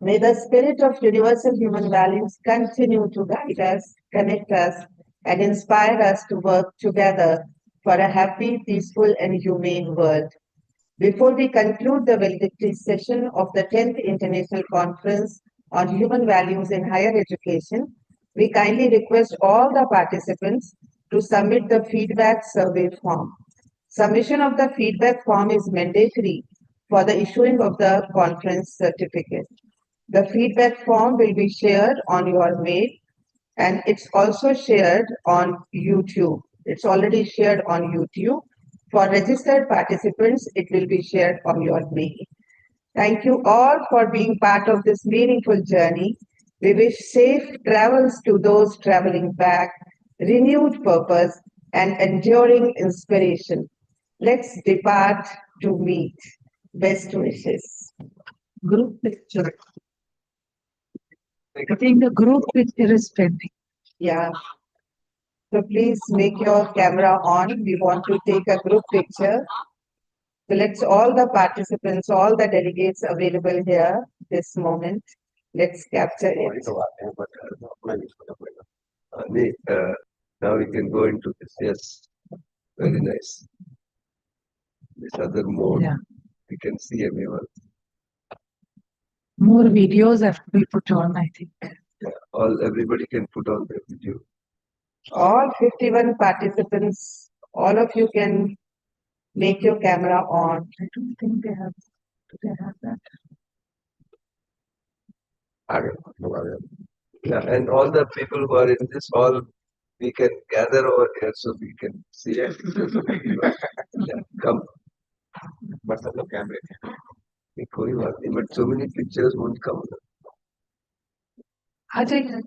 A: May the spirit of universal human values continue to guide us, connect us, and inspire us to work together for a happy, peaceful, and humane world. Before we conclude the valedictory session of the 10th International Conference on Human Values in Higher Education, we kindly request all the participants to submit the feedback survey form. Submission of the feedback form is mandatory for the issuing of the conference certificate. The feedback form will be shared on your mail, and it's also shared on YouTube. It's already shared on YouTube. For registered participants, it will be shared on your mail. Thank you all for being part of this meaningful journey. We wish safe travels to those traveling back, renewed purpose, and enduring inspiration. Let's depart to meet. Best wishes.
C: Group picture. I think the group picture is pending.
A: Yeah. So please make your camera on. We want to take a group picture. So let's all the participants, all the delegates available here this moment. Let's capture it.
B: Now we can go into this. Yes, very nice. This other mode,
C: Yeah.
B: we can see everyone.
C: More videos have to be put on, I think.
B: Everybody can put on their video.
A: All 51 participants, all of you can make your camera on.
C: I don't think they have. Do they have that?
B: Yeah, and all the people who are in this hall, we can gather over here so we can see it. Yeah, come. But so many pictures won't come.
C: Ajay.